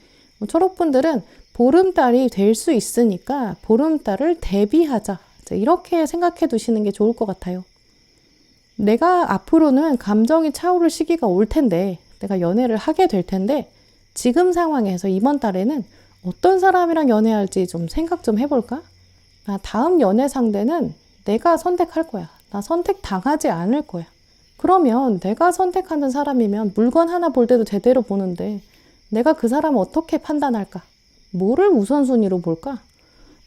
초록분들은 보름달이 될 수 있으니까 보름달을 대비하자. 이렇게 생각해 두시는 게 좋을 것 같아요. 내가 앞으로는 감정이 차오를 시기가 올 텐데, 내가 연애를 하게 될 텐데, 지금 상황에서 이번 달에는 어떤 사람이랑 연애할지 좀 생각 좀 해볼까? 나 다음 연애 상대는 내가 선택할 거야. 나 선택당하지 않을 거야. 그러면 내가 선택하는 사람이면 물건 하나 볼 때도 제대로 보는데 내가 그 사람을 어떻게 판단할까? 뭐를 우선순위로 볼까?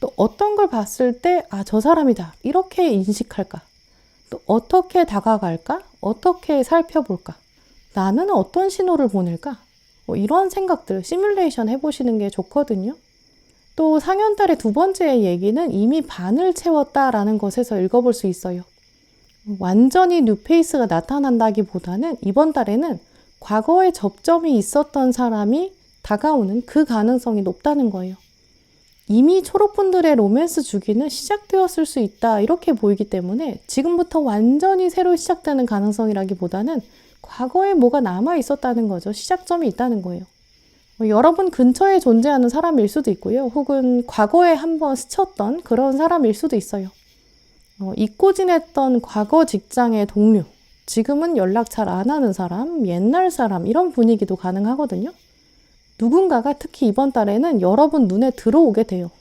또 어떤 걸 봤을 때 저 사람이다 이렇게 인식할까? 또 어떻게 다가갈까? 어떻게 살펴볼까? 나는 어떤 신호를 보낼까? 이런 생각들 시뮬레이션 해보시는 게 좋거든요. 또 상현달의 두 번째 얘기는 이미 반을 채웠다라는 것에서 읽어볼 수 있어요. 완전히 뉴페이스가 나타난다기보다는 이번 달에는 과거에 접점이 있었던 사람이 다가오는 그 가능성이 높다는 거예요. 이미 초록분들의 로맨스 주기는 시작되었을 수 있다 이렇게 보이기 때문에 지금부터 완전히 새로 시작되는 가능성이라기보다는 과거에 뭐가 남아 있었다는 거죠. 시작점이 있다는 거예요. 여러분 근처에 존재하는 사람일 수도 있고요. 혹은 과거에 한번 스쳤던 그런 사람일 수도 있어요. 잊고 지냈던 과거 직장의 동료, 지금은 연락 잘 안 하는 사람, 옛날 사람, 이런 분위기도 가능하거든요. 누군가가 특히 이번 달에는 여러분 눈에 들어오게 돼요.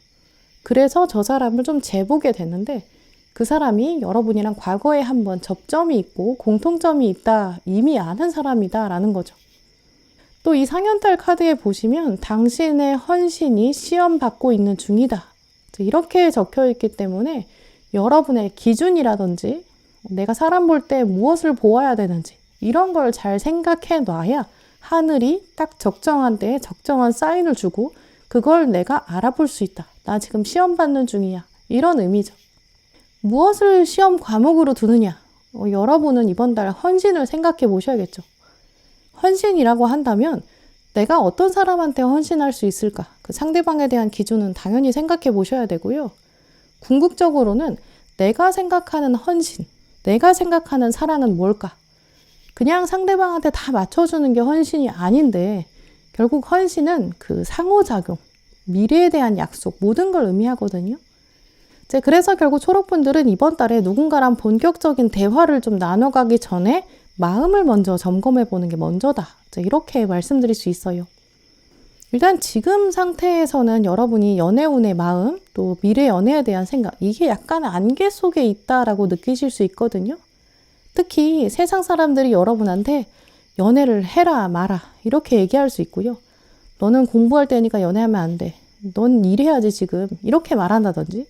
그래서 저 사람을 좀 재보게 되는데 그 사람이 여러분이랑 과거에 한번 접점이 있고 공통점이 있다, 이미 아는 사람이다 라는 거죠. 또 이 상현달 카드에 보시면 당신의 헌신이 시험받고 있는 중이다. 이렇게 적혀 있기 때문에 여러분의 기준이라든지 내가 사람 볼 때 무엇을 보아야 되는지 이런 걸 잘 생각해 놔야 하늘이 딱 적정한 때에 적정한 사인을 주고 그걸 내가 알아볼 수 있다. 나 지금 시험 받는 중이야. 이런 의미죠. 무엇을 시험 과목으로 두느냐? 여러분은 이번 달 헌신을 생각해 보셔야겠죠. 헌신이라고 한다면 내가 어떤 사람한테 헌신할 수 있을까? 그 상대방에 대한 기준은 당연히 생각해 보셔야 되고요. 궁극적으로는 내가 생각하는 헌신, 내가 생각하는 사랑은 뭘까? 그냥 상대방한테 다 맞춰주는 게 헌신이 아닌데 결국 헌신은 그 상호작용, 미래에 대한 약속, 모든 걸 의미하거든요. 그래서 결국 초록분들은 이번 달에 누군가랑 본격적인 대화를 좀 나눠가기 전에 마음을 먼저 점검해 보는 게 먼저다. 이렇게 말씀드릴 수 있어요. 일단 지금 상태에서는 여러분이 연애운의 마음, 또 미래 연애에 대한 생각, 이게 약간 안개 속에 있다라고 느끼실 수 있거든요. 특히 세상 사람들이 여러분한테 연애를 해라 마라 이렇게 얘기할 수 있고요. 너는 공부할 때니까 연애하면 안 돼. 넌 일해야지 지금. 이렇게 말한다든지.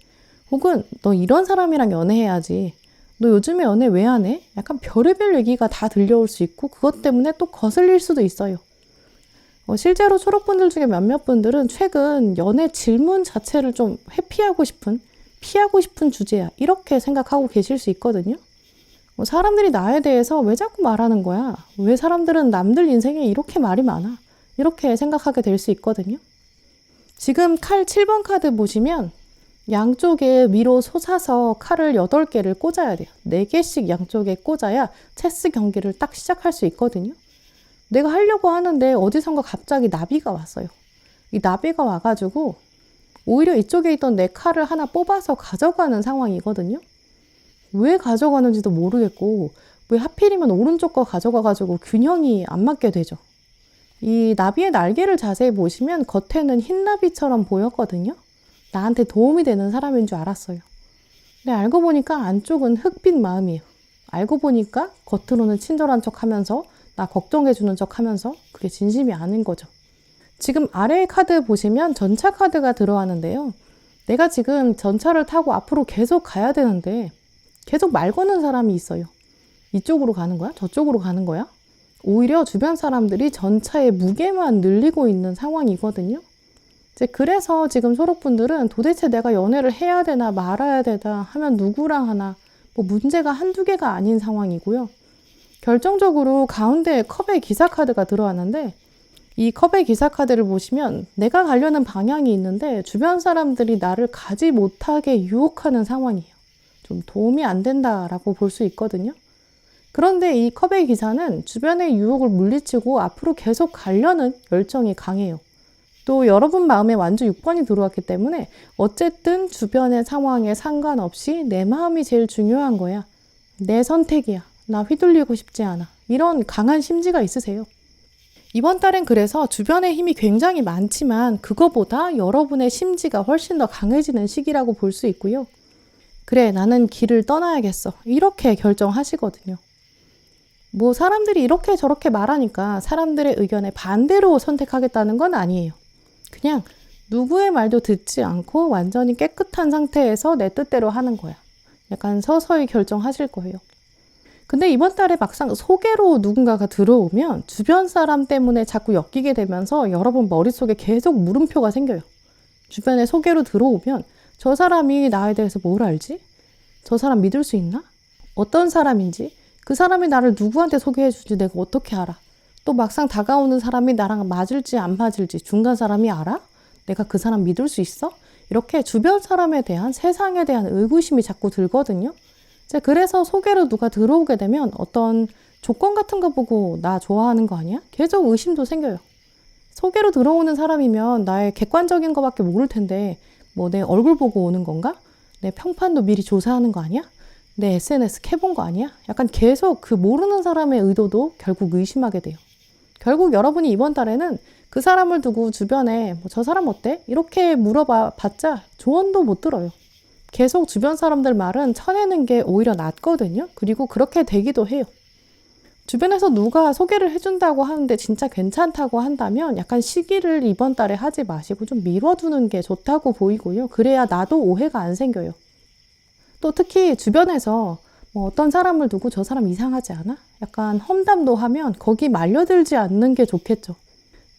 혹은 너 이런 사람이랑 연애해야지. 너 요즘에 연애 왜 안 해? 약간 별의별 얘기가 다 들려올 수 있고 그것 때문에 또 거슬릴 수도 있어요. 실제로 초록분들 중에 몇몇 분들은 최근 연애 질문 자체를 좀 회피하고 싶은, 피하고 싶은 주제야. 이렇게 생각하고 계실 수 있거든요. 사람들이 나에 대해서 왜 자꾸 말하는 거야? 왜 사람들은 남들 인생에 이렇게 말이 많아? 이렇게 생각하게 될 수 있거든요. 지금 칼 7번 카드 보시면 양쪽에 위로 솟아서 칼을 8개를 꽂아야 돼요. 4개씩 양쪽에 꽂아야 체스 경기를 딱 시작할 수 있거든요. 내가 하려고 하는데 어디선가 갑자기 나비가 왔어요. 이 나비가 와가지고 오히려 이쪽에 있던 내 칼을 하나 뽑아서 가져가는 상황이거든요. 왜 가져가는지도 모르겠고 왜 하필이면 오른쪽 거 가져가가지고 균형이 안 맞게 되죠. 이 나비의 날개를 자세히 보시면 겉에는 흰 나비처럼 보였거든요. 나한테 도움이 되는 사람인 줄 알았어요. 근데 알고 보니까 안쪽은 흙빛 마음이에요. 알고 보니까 겉으로는 친절한 척 하면서 나 걱정해주는 척 하면서 그게 진심이 아닌 거죠. 지금 아래의 카드 보시면 전차 카드가 들어왔는데요. 내가 지금 전차를 타고 앞으로 계속 가야 되는데 계속 말 거는 사람이 있어요. 이쪽으로 가는 거야? 저쪽으로 가는 거야? 오히려 주변 사람들이 전차의 무게만 늘리고 있는 상황이거든요. 그래서 지금 초록분들은 도대체 내가 연애를 해야 되나 말아야 되나 하면 누구랑 하나 문제가 한두 개가 아닌 상황이고요. 결정적으로 가운데 컵의 기사 카드가 들어왔는데 이 컵의 기사 카드를 보시면 내가 가려는 방향이 있는데 주변 사람들이 나를 가지 못하게 유혹하는 상황이에요. 좀 도움이 안 된다라고 볼 수 있거든요. 그런데 이 컵의 기사는 주변의 유혹을 물리치고 앞으로 계속 가려는 열정이 강해요. 또 여러분 마음에 완주 6번이 들어왔기 때문에 어쨌든 주변의 상황에 상관없이 내 마음이 제일 중요한 거야. 내 선택이야. 나 휘둘리고 싶지 않아. 이런 강한 심지가 있으세요. 이번 달엔 그래서 주변의 힘이 굉장히 많지만 그거보다 여러분의 심지가 훨씬 더 강해지는 시기라고 볼 수 있고요. 그래, 나는 길을 떠나야겠어. 이렇게 결정하시거든요. 사람들이 이렇게 저렇게 말하니까 사람들의 의견에 반대로 선택하겠다는 건 아니에요. 그냥 누구의 말도 듣지 않고 완전히 깨끗한 상태에서 내 뜻대로 하는 거야. 약간 서서히 결정하실 거예요. 근데 이번 달에 막상 소개로 누군가가 들어오면 주변 사람 때문에 자꾸 엮이게 되면서 여러분 머릿속에 계속 물음표가 생겨요. 주변에 소개로 들어오면 저 사람이 나에 대해서 뭘 알지? 저 사람 믿을 수 있나? 어떤 사람인지? 그 사람이 나를 누구한테 소개해 주지 내가 어떻게 알아? 또 막상 다가오는 사람이 나랑 맞을지 안 맞을지 중간 사람이 알아? 내가 그 사람 믿을 수 있어? 이렇게 주변 사람에 대한 세상에 대한 의구심이 자꾸 들거든요. 그래서 소개로 누가 들어오게 되면 어떤 조건 같은 거 보고 나 좋아하는 거 아니야? 계속 의심도 생겨요. 소개로 들어오는 사람이면 나의 객관적인 거밖에 모를 텐데 뭐 내 얼굴 보고 오는 건가? 내 평판도 미리 조사하는 거 아니야? 내 SNS 캐본 거 아니야? 약간 계속 그 모르는 사람의 의도도 결국 의심하게 돼요. 결국 여러분이 이번 달에는 그 사람을 두고 주변에 뭐 저 사람 어때? 이렇게 물어봤자 조언도 못 들어요. 계속 주변 사람들 말은 쳐내는 게 오히려 낫거든요. 그리고 그렇게 되기도 해요. 주변에서 누가 소개를 해준다고 하는데 진짜 괜찮다고 한다면 약간 시기를 이번 달에 하지 마시고 좀 미뤄두는 게 좋다고 보이고요. 그래야 나도 오해가 안 생겨요. 또 특히 주변에서 뭐 어떤 사람을 두고 저 사람 이상하지 않아? 약간 험담도 하면 거기 말려들지 않는 게 좋겠죠.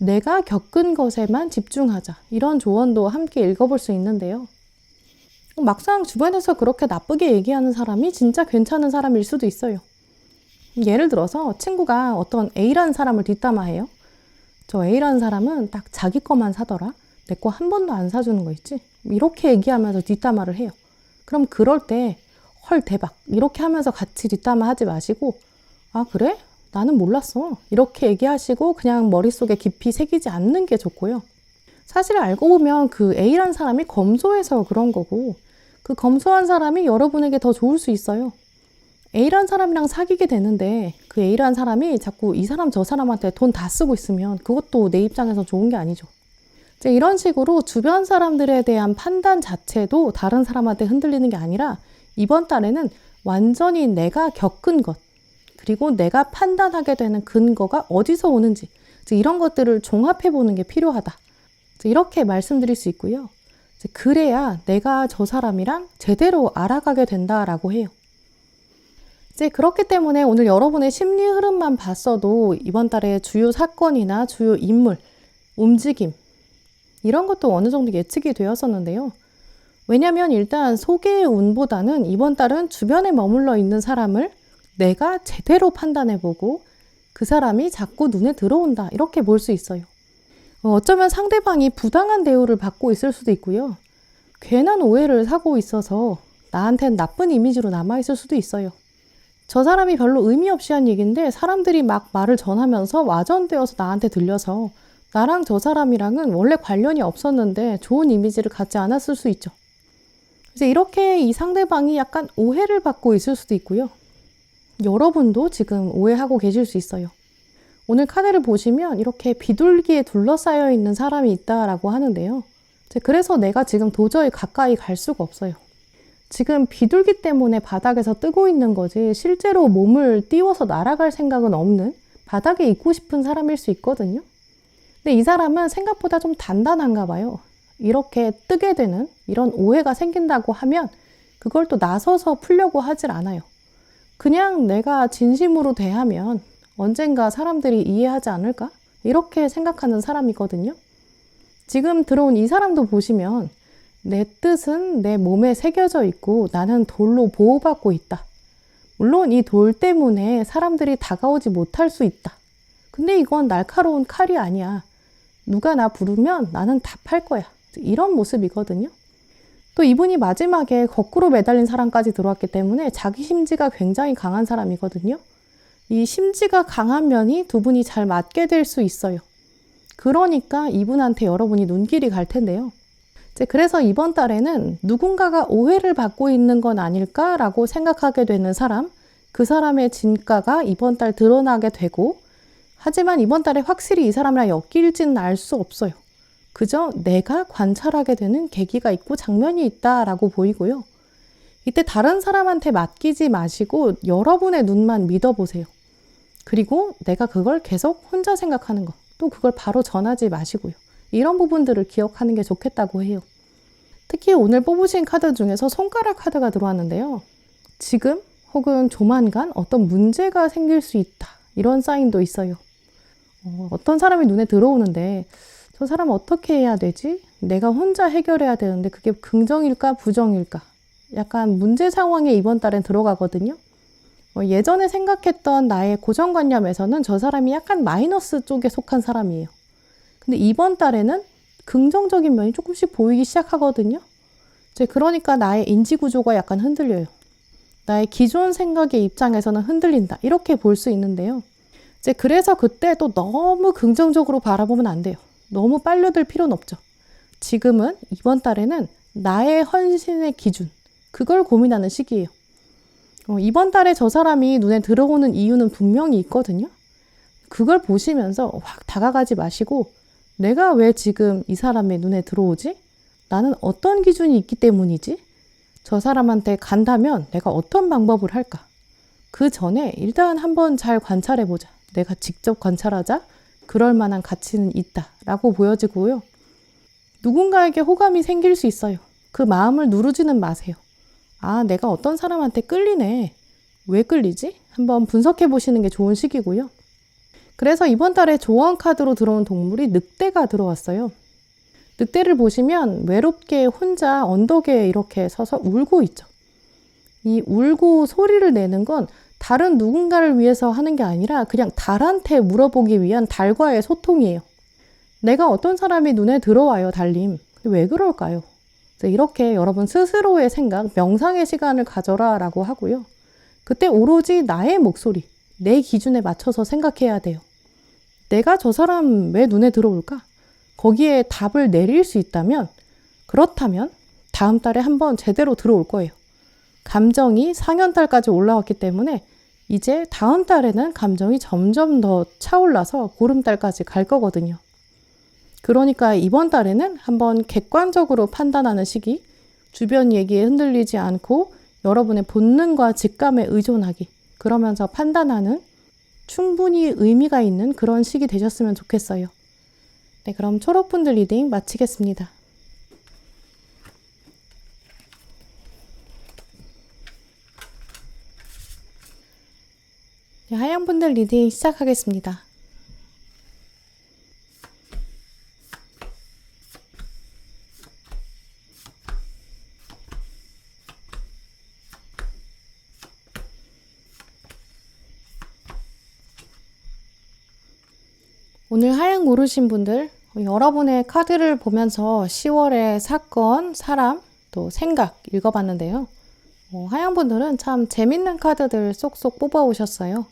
내가 겪은 것에만 집중하자. 이런 조언도 함께 읽어볼 수 있는데요. 막상 주변에서 그렇게 나쁘게 얘기하는 사람이 진짜 괜찮은 사람일 수도 있어요. 예를 들어서 친구가 어떤 A라는 사람을 뒷담화해요. 저 A라는 사람은 딱 자기 거만 사더라. 내 거 한 번도 안 사주는 거 있지? 이렇게 얘기하면서 뒷담화를 해요. 그럼 그럴 때 헐 대박 이렇게 하면서 같이 뒷담화 하지 마시고 아 그래? 나는 몰랐어. 이렇게 얘기하시고 그냥 머릿속에 깊이 새기지 않는 게 좋고요. 사실 알고 보면 그 A라는 사람이 검소해서 그런 거고 그 검소한 사람이 여러분에게 더 좋을 수 있어요. A라는 사람이랑 사귀게 되는데 그 A라는 사람이 자꾸 이 사람 저 사람한테 돈 다 쓰고 있으면 그것도 내 입장에서 좋은 게 아니죠. 이제 이런 식으로 주변 사람들에 대한 판단 자체도 다른 사람한테 흔들리는 게 아니라 이번 달에는 완전히 내가 겪은 것 그리고 내가 판단하게 되는 근거가 어디서 오는지 이런 것들을 종합해 보는 게 필요하다. 이렇게 말씀드릴 수 있고요. 그래야 내가 저 사람이랑 제대로 알아가게 된다라고 해요. 이제 그렇기 때문에 오늘 여러분의 심리 흐름만 봤어도 이번 달에 주요 사건이나 주요 인물, 움직임 이런 것도 어느 정도 예측이 되었었는데요. 왜냐하면 일단 소개의 운보다는 이번 달은 주변에 머물러 있는 사람을 내가 제대로 판단해보고 그 사람이 자꾸 눈에 들어온다 이렇게 볼 수 있어요. 어쩌면 상대방이 부당한 대우를 받고 있을 수도 있고요. 괜한 오해를 사고 있어서 나한텐 나쁜 이미지로 남아있을 수도 있어요. 저 사람이 별로 의미 없이 한 얘기인데 사람들이 막 말을 전하면서 와전되어서 나한테 들려서 나랑 저 사람이랑은 원래 관련이 없었는데 좋은 이미지를 갖지 않았을 수 있죠. 이제 이렇게 이 상대방이 약간 오해를 받고 있을 수도 있고요. 여러분도 지금 오해하고 계실 수 있어요. 오늘 카드를 보시면 이렇게 비둘기에 둘러싸여 있는 사람이 있다라고 하는데요. 그래서 내가 지금 도저히 가까이 갈 수가 없어요. 지금 비둘기 때문에 바닥에서 뜨고 있는 거지 실제로 몸을 띄워서 날아갈 생각은 없는 바닥에 있고 싶은 사람일 수 있거든요. 근데 이 사람은 생각보다 좀 단단한가 봐요. 이렇게 뜨게 되는 이런 오해가 생긴다고 하면 그걸 또 나서서 풀려고 하질 않아요. 그냥 내가 진심으로 대하면 언젠가 사람들이 이해하지 않을까? 이렇게 생각하는 사람이거든요. 지금 들어온 이 사람도 보시면 내 뜻은 내 몸에 새겨져 있고 나는 돌로 보호받고 있다. 물론 이 돌 때문에 사람들이 다가오지 못할 수 있다. 근데 이건 날카로운 칼이 아니야. 누가 나 부르면 나는 답할 거야. 이런 모습이거든요. 또 이분이 마지막에 거꾸로 매달린 사람까지 들어왔기 때문에 자기 심지가 굉장히 강한 사람이거든요. 이 심지가 강한 면이 두 분이 잘 맞게 될 수 있어요. 그러니까 이분한테 여러분이 눈길이 갈 텐데요. 그래서 이번 달에는 누군가가 오해를 받고 있는 건 아닐까라고 생각하게 되는 사람, 그 사람의 진가가 이번 달 드러나게 되고 하지만 이번 달에 확실히 이 사람이랑 엮일지는 알 수 없어요. 그저 내가 관찰하게 되는 계기가 있고 장면이 있다라고 보이고요. 이때 다른 사람한테 맡기지 마시고 여러분의 눈만 믿어보세요. 그리고 내가 그걸 계속 혼자 생각하는 거, 또 그걸 바로 전하지 마시고요. 이런 부분들을 기억하는 게 좋겠다고 해요. 특히 오늘 뽑으신 카드 중에서 손가락 카드가 들어왔는데요. 지금 혹은 조만간 어떤 문제가 생길 수 있다. 이런 사인도 있어요. 어떤 사람이 눈에 들어오는데 저 사람 어떻게 해야 되지? 내가 혼자 해결해야 되는데 그게 긍정일까 부정일까? 약간 문제 상황에 이번 달엔 들어가거든요. 예전에 생각했던 나의 고정관념에서는 저 사람이 약간 마이너스 쪽에 속한 사람이에요. 근데 이번 달에는 긍정적인 면이 조금씩 보이기 시작하거든요. 그러니까 나의 인지구조가 약간 흔들려요. 나의 기존 생각의 입장에서는 흔들린다. 이렇게 볼 수 있는데요. 그래서 그때 또 너무 긍정적으로 바라보면 안 돼요. 너무 빨려들 필요는 없죠. 지금은 이번 달에는 나의 헌신의 기준, 그걸 고민하는 시기예요. 이번 달에 저 사람이 눈에 들어오는 이유는 분명히 있거든요. 그걸 보시면서 확 다가가지 마시고 내가 왜 지금 이 사람의 눈에 들어오지? 나는 어떤 기준이 있기 때문이지? 저 사람한테 간다면 내가 어떤 방법을 할까? 그 전에 일단 한번 잘 관찰해보자. 내가 직접 관찰하자. 그럴 만한 가치는 있다 라고 보여지고요. 누군가에게 호감이 생길 수 있어요. 그 마음을 누르지는 마세요. 아, 내가 어떤 사람한테 끌리네. 왜 끌리지? 한번 분석해 보시는 게 좋은 시기고요. 그래서 이번 달에 조언 카드로 들어온 동물이 늑대가 들어왔어요. 늑대를 보시면 외롭게 혼자 언덕에 이렇게 서서 울고 있죠. 이 울고 소리를 내는 건 다른 누군가를 위해서 하는 게 아니라 그냥 달한테 물어보기 위한 달과의 소통이에요. 내가 어떤 사람이 눈에 들어와요, 달님. 왜 그럴까요? 이렇게 여러분 스스로의 생각, 명상의 시간을 가져라 라고 하고요. 그때 오로지 나의 목소리, 내 기준에 맞춰서 생각해야 돼요. 내가 저 사람 왜 눈에 들어올까? 거기에 답을 내릴 수 있다면, 그렇다면 다음 달에 한번 제대로 들어올 거예요. 감정이 상현달까지 올라왔기 때문에 이제 다음 달에는 감정이 점점 더 차올라서 보름달까지 갈 거거든요. 그러니까 이번 달에는 한번 객관적으로 판단하는 시기, 주변 얘기에 흔들리지 않고 여러분의 본능과 직감에 의존하기, 그러면서 판단하는 충분히 의미가 있는 그런 시기 되셨으면 좋겠어요. 네, 그럼 초록분들 리딩 마치겠습니다. 네, 하얀분들 리딩 시작하겠습니다. 오늘 하얀 고르신 분들, 여러분의 카드를 보면서 10월의 사건, 사람, 또 생각 읽어봤는데요. 하얀 분들은 참 재밌는 카드들 쏙쏙 뽑아오셨어요.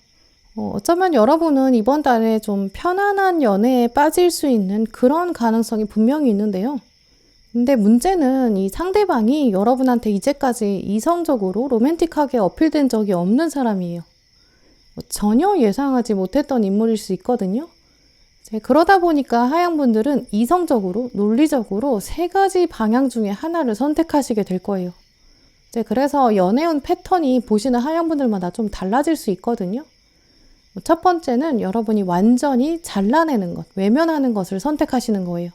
어쩌면 여러분은 이번 달에 좀 편안한 연애에 빠질 수 있는 그런 가능성이 분명히 있는데요. 근데 문제는 이 상대방이 여러분한테 이제까지 이성적으로 로맨틱하게 어필된 적이 없는 사람이에요. 전혀 예상하지 못했던 인물일 수 있거든요. 그러다 보니까 하양분들은 이성적으로, 논리적으로 세 가지 방향 중에 하나를 선택하시게 될 거예요. 그래서 연애운 패턴이 보시는 하양분들마다 좀 달라질 수 있거든요. 첫 번째는 여러분이 완전히 잘라내는 것, 외면하는 것을 선택하시는 거예요.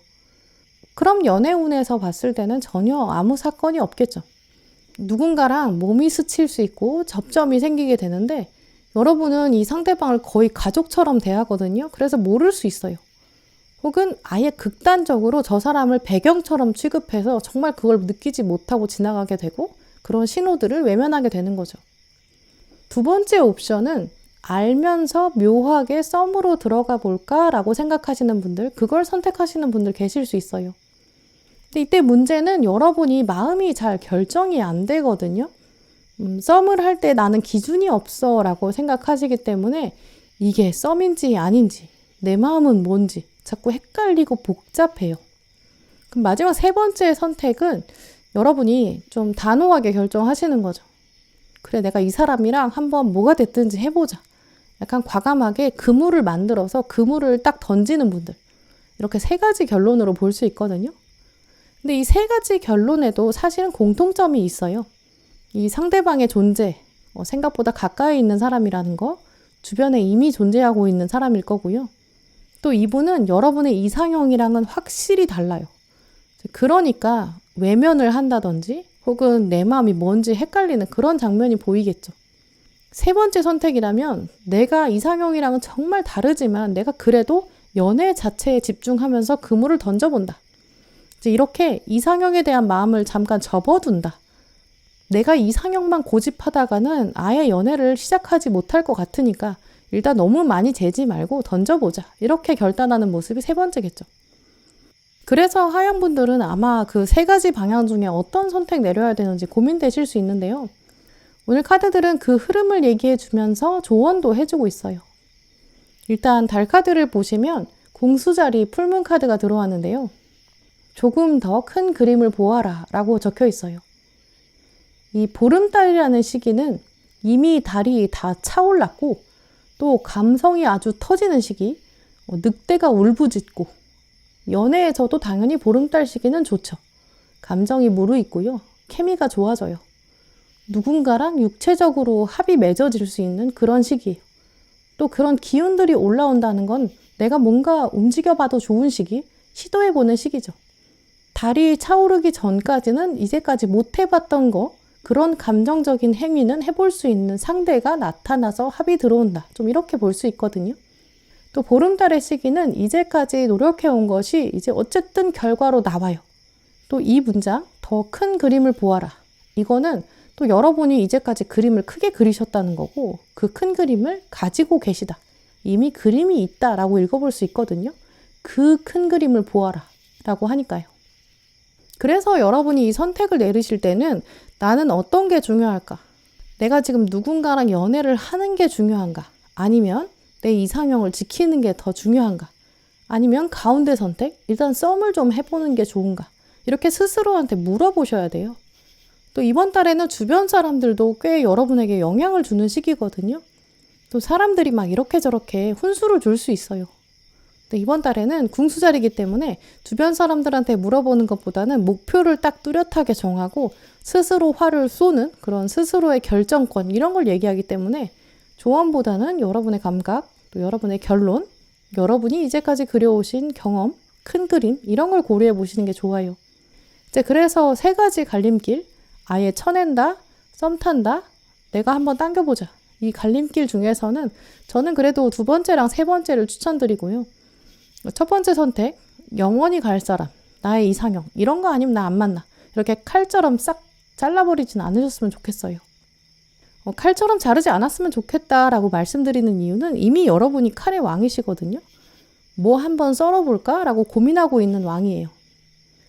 그럼 연애운에서 봤을 때는 전혀 아무 사건이 없겠죠. 누군가랑 몸이 스칠 수 있고 접점이 생기게 되는데 여러분은 이 상대방을 거의 가족처럼 대하거든요. 그래서 모를 수 있어요. 혹은 아예 극단적으로 저 사람을 배경처럼 취급해서 정말 그걸 느끼지 못하고 지나가게 되고 그런 신호들을 외면하게 되는 거죠. 두 번째 옵션은 알면서 묘하게 썸으로 들어가 볼까라고 생각하시는 분들, 그걸 선택하시는 분들 계실 수 있어요. 근데 이때 문제는 여러분이 마음이 잘 결정이 안 되거든요. 썸을 할 때 나는 기준이 없어 라고 생각하시기 때문에 이게 썸인지 아닌지 내 마음은 뭔지 자꾸 헷갈리고 복잡해요. 그럼 마지막 세 번째 선택은 여러분이 좀 단호하게 결정하시는 거죠. 그래, 내가 이 사람이랑 한번 뭐가 됐든지 해보자. 약간 과감하게 그물을 만들어서 그물을 딱 던지는 분들. 이렇게 세 가지 결론으로 볼 수 있거든요. 근데 이 세 가지 결론에도 사실은 공통점이 있어요. 이 상대방의 존재, 생각보다 가까이 있는 사람이라는 거, 주변에 이미 존재하고 있는 사람일 거고요. 또 이분은 여러분의 이상형이랑은 확실히 달라요. 그러니까 외면을 한다든지 혹은 내 마음이 뭔지 헷갈리는 그런 장면이 보이겠죠. 세 번째 선택이라면 내가 이상형이랑은 정말 다르지만 내가 그래도 연애 자체에 집중하면서 그물을 던져본다. 이제 이렇게 이상형에 대한 마음을 잠깐 접어둔다. 내가 이상형만 고집하다가는 아예 연애를 시작하지 못할 것 같으니까 일단 너무 많이 재지 말고 던져보자. 이렇게 결단하는 모습이 세 번째겠죠. 그래서 하양분들은 아마 그 세 가지 방향 중에 어떤 선택 내려야 되는지 고민되실 수 있는데요. 오늘 카드들은 그 흐름을 얘기해 주면서 조언도 해주고 있어요. 일단 달 카드를 보시면 공수자리 풀문 카드가 들어왔는데요. 조금 더 큰 그림을 보아라 라고 적혀 있어요. 이 보름달이라는 시기는 이미 달이 다 차올랐고 또 감성이 아주 터지는 시기, 늑대가 울부짖고 연애에서도 당연히 보름달 시기는 좋죠. 감정이 무르익고요. 케미가 좋아져요. 누군가랑 육체적으로 합이 맺어질 수 있는 그런 시기예요. 또 그런 기운들이 올라온다는 건 내가 뭔가 움직여봐도 좋은 시기, 시도해보는 시기죠. 달이 차오르기 전까지는 이제까지 못 해봤던 거, 그런 감정적인 행위는 해볼 수 있는 상대가 나타나서 합이 들어온다. 좀 이렇게 볼 수 있거든요. 또 보름달의 시기는 이제까지 노력해온 것이 이제 어쨌든 결과로 나와요. 또 이 문장, 더 큰 그림을 보아라. 이거는 또 여러분이 이제까지 그림을 크게 그리셨다는 거고 그 큰 그림을 가지고 계시다. 이미 그림이 있다라고 읽어볼 수 있거든요. 그 큰 그림을 보아라 라고 하니까요. 그래서 여러분이 이 선택을 내리실 때는 나는 어떤 게 중요할까? 내가 지금 누군가랑 연애를 하는 게 중요한가? 아니면 내 이상형을 지키는 게 더 중요한가? 아니면 가운데 선택? 일단 썸을 좀 해보는 게 좋은가? 이렇게 스스로한테 물어보셔야 돼요. 또 이번 달에는 주변 사람들도 꽤 여러분에게 영향을 주는 시기거든요. 또 사람들이 막 이렇게 저렇게 훈수를 줄 수 있어요. 또 이번 달에는 궁수자리이기 때문에 주변 사람들한테 물어보는 것보다는 목표를 딱 뚜렷하게 정하고 스스로 화를 쏘는 그런 스스로의 결정권 이런 걸 얘기하기 때문에 조언보다는 여러분의 감각, 또 여러분의 결론, 여러분이 이제까지 그려오신 경험, 큰 그림 이런 걸 고려해 보시는 게 좋아요. 이제 그래서 3가지 갈림길, 아예 쳐낸다, 썸 탄다, 내가 한번 당겨보자. 이 갈림길 중에서는 저는 그래도 2번째랑 3번째를 추천드리고요. 첫 번째 선택, 영원히 갈 사람, 나의 이상형, 이런 거 아니면 나 안 만나. 이렇게 칼처럼 싹 잘라버리진 않으셨으면 좋겠어요. 칼처럼 자르지 않았으면 좋겠다라고 말씀드리는 이유는 이미 여러분이 칼의 왕이시거든요. 뭐 한번 썰어볼까? 라고 고민하고 있는 왕이에요.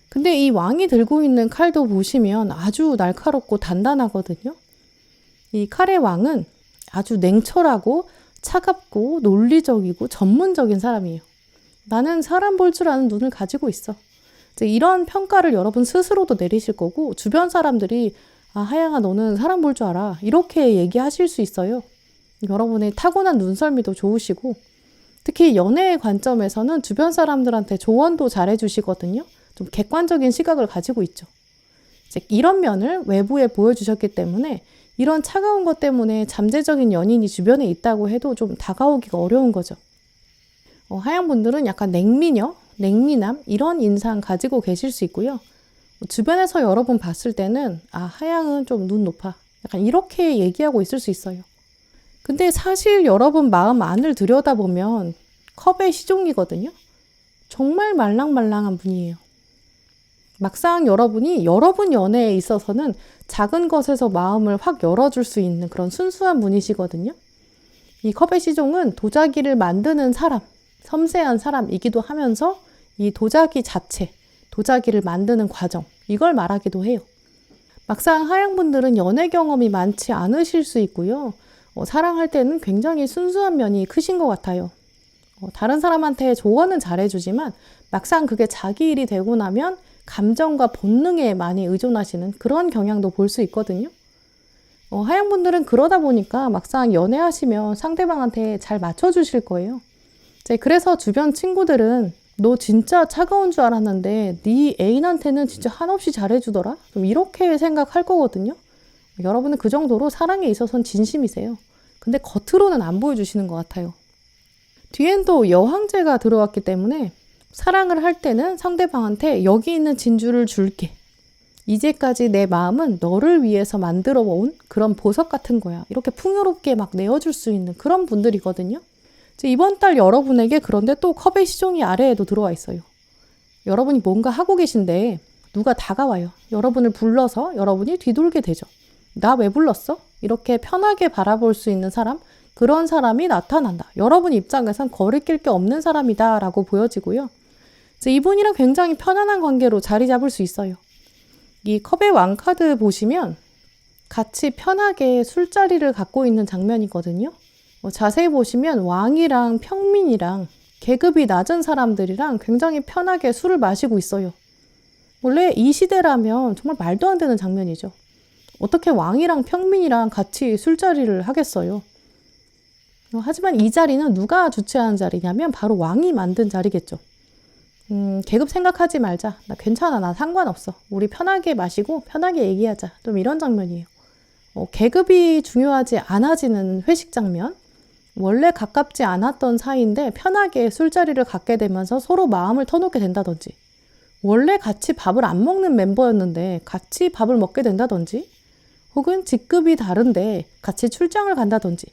근데 이 왕이 들고 있는 칼도 보시면 아주 날카롭고 단단하거든요. 이 칼의 왕은 아주 냉철하고 차갑고 논리적이고 전문적인 사람이에요. 나는 사람 볼 줄 아는 눈을 가지고 있어. 이제 이런 평가를 여러분 스스로도 내리실 거고 주변 사람들이 아, 하양아 너는 사람 볼 줄 알아. 이렇게 얘기하실 수 있어요. 여러분의 타고난 눈썰미도 좋으시고 특히 연애의 관점에서는 주변 사람들한테 조언도 잘해주시거든요. 좀 객관적인 시각을 가지고 있죠. 이제 이런 면을 외부에 보여주셨기 때문에 이런 차가운 것 때문에 잠재적인 연인이 주변에 있다고 해도 좀 다가오기가 어려운 거죠. 하양분들은 약간 냉미녀, 냉미남 이런 인상 가지고 계실 수 있고요. 주변에서 여러분 봤을 때는 아 하양은 좀 눈 높아. 약간 이렇게 얘기하고 있을 수 있어요. 근데 사실 여러분 마음 안을 들여다보면 컵의 시종이거든요. 정말 말랑말랑한 분이에요. 막상 여러분이 여러분 연애에 있어서는 작은 것에서 마음을 확 열어줄 수 있는 그런 순수한 분이시거든요. 이 컵의 시종은 도자기를 만드는 사람, 섬세한 사람이기도 하면서 이 도자기 자체, 도자기를 만드는 과정, 이걸 말하기도 해요. 막상 하양분들은 연애 경험이 많지 않으실 수 있고요. 사랑할 때는 굉장히 순수한 면이 크신 것 같아요. 다른 사람한테 조언은 잘해주지만 막상 그게 자기 일이 되고 나면 감정과 본능에 많이 의존하시는 그런 경향도 볼 수 있거든요. 하양분들은 그러다 보니까 막상 연애하시면 상대방한테 잘 맞춰주실 거예요. 그래서 주변 친구들은 너 진짜 차가운 줄 알았는데 네 애인한테는 진짜 한없이 잘해주더라? 좀 이렇게 생각할 거거든요. 여러분은 그 정도로 사랑에 있어서는 진심이세요. 근데 겉으로는 안 보여주시는 것 같아요. 뒤엔 또 여황제가 들어왔기 때문에 사랑을 할 때는 상대방한테 여기 있는 진주를 줄게. 이제까지 내 마음은 너를 위해서 만들어 온 그런 보석 같은 거야. 이렇게 풍요롭게 막 내어줄 수 있는 그런 분들이거든요. 이번 달 여러분에게 그런데 또 컵의 시종이 아래에도 들어와 있어요. 여러분이 뭔가 하고 계신데 누가 다가와요. 여러분을 불러서 여러분이 뒤돌게 되죠. 나 왜 불렀어? 이렇게 편하게 바라볼 수 있는 사람, 그런 사람이 나타난다. 여러분 입장에선 거리낄 게 없는 사람이다 라고 보여지고요. 이분이랑 굉장히 편안한 관계로 자리 잡을 수 있어요. 이 컵의 왕 카드 보시면 같이 편하게 술자리를 갖고 있는 장면이거든요. 자세히 보시면 왕이랑 평민이랑 계급이 낮은 사람들이랑 굉장히 편하게 술을 마시고 있어요. 원래 이 시대라면 정말 말도 안 되는 장면이죠. 어떻게 왕이랑 평민이랑 같이 술자리를 하겠어요? 하지만 이 자리는 누가 주최한 자리냐면 바로 왕이 만든 자리겠죠. 계급 생각하지 말자. 나 괜찮아. 나 상관없어. 우리 편하게 마시고 편하게 얘기하자. 좀 이런 장면이에요. 계급이 중요하지 않아지는 회식 장면. 원래 가깝지 않았던 사이인데 편하게 술자리를 갖게 되면서 서로 마음을 터놓게 된다든지, 원래 같이 밥을 안 먹는 멤버였는데 같이 밥을 먹게 된다든지, 혹은 직급이 다른데 같이 출장을 간다든지,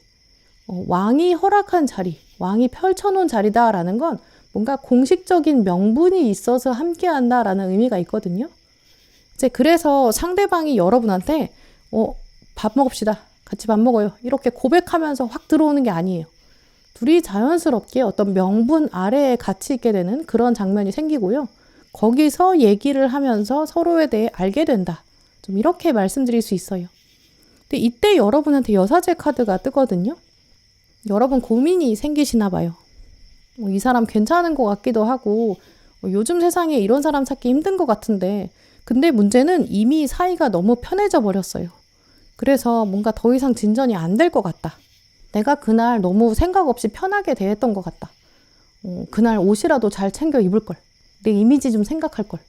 왕이 허락한 자리, 왕이 펼쳐놓은 자리다라는 건 뭔가 공식적인 명분이 있어서 함께한다라는 의미가 있거든요. 이제 그래서 상대방이 여러분한테 밥 먹읍시다. 같이 밥 먹어요. 이렇게 고백하면서 확 들어오는 게 아니에요. 둘이 자연스럽게 어떤 명분 아래에 같이 있게 되는 그런 장면이 생기고요. 거기서 얘기를 하면서 서로에 대해 알게 된다. 좀 이렇게 말씀드릴 수 있어요. 근데 이때 여러분한테 여사제 카드가 뜨거든요. 여러분 고민이 생기시나 봐요. 이 사람 괜찮은 것 같기도 하고 요즘 세상에 이런 사람 찾기 힘든 것 같은데, 근데 문제는 이미 사이가 너무 편해져 버렸어요. 그래서 뭔가 더 이상 진전이 안 될 것 같다. 내가 그날 너무 생각 없이 편하게 대했던 것 같다. 그날 옷이라도 잘 챙겨 입을 걸. 내 이미지 좀 생각할 걸.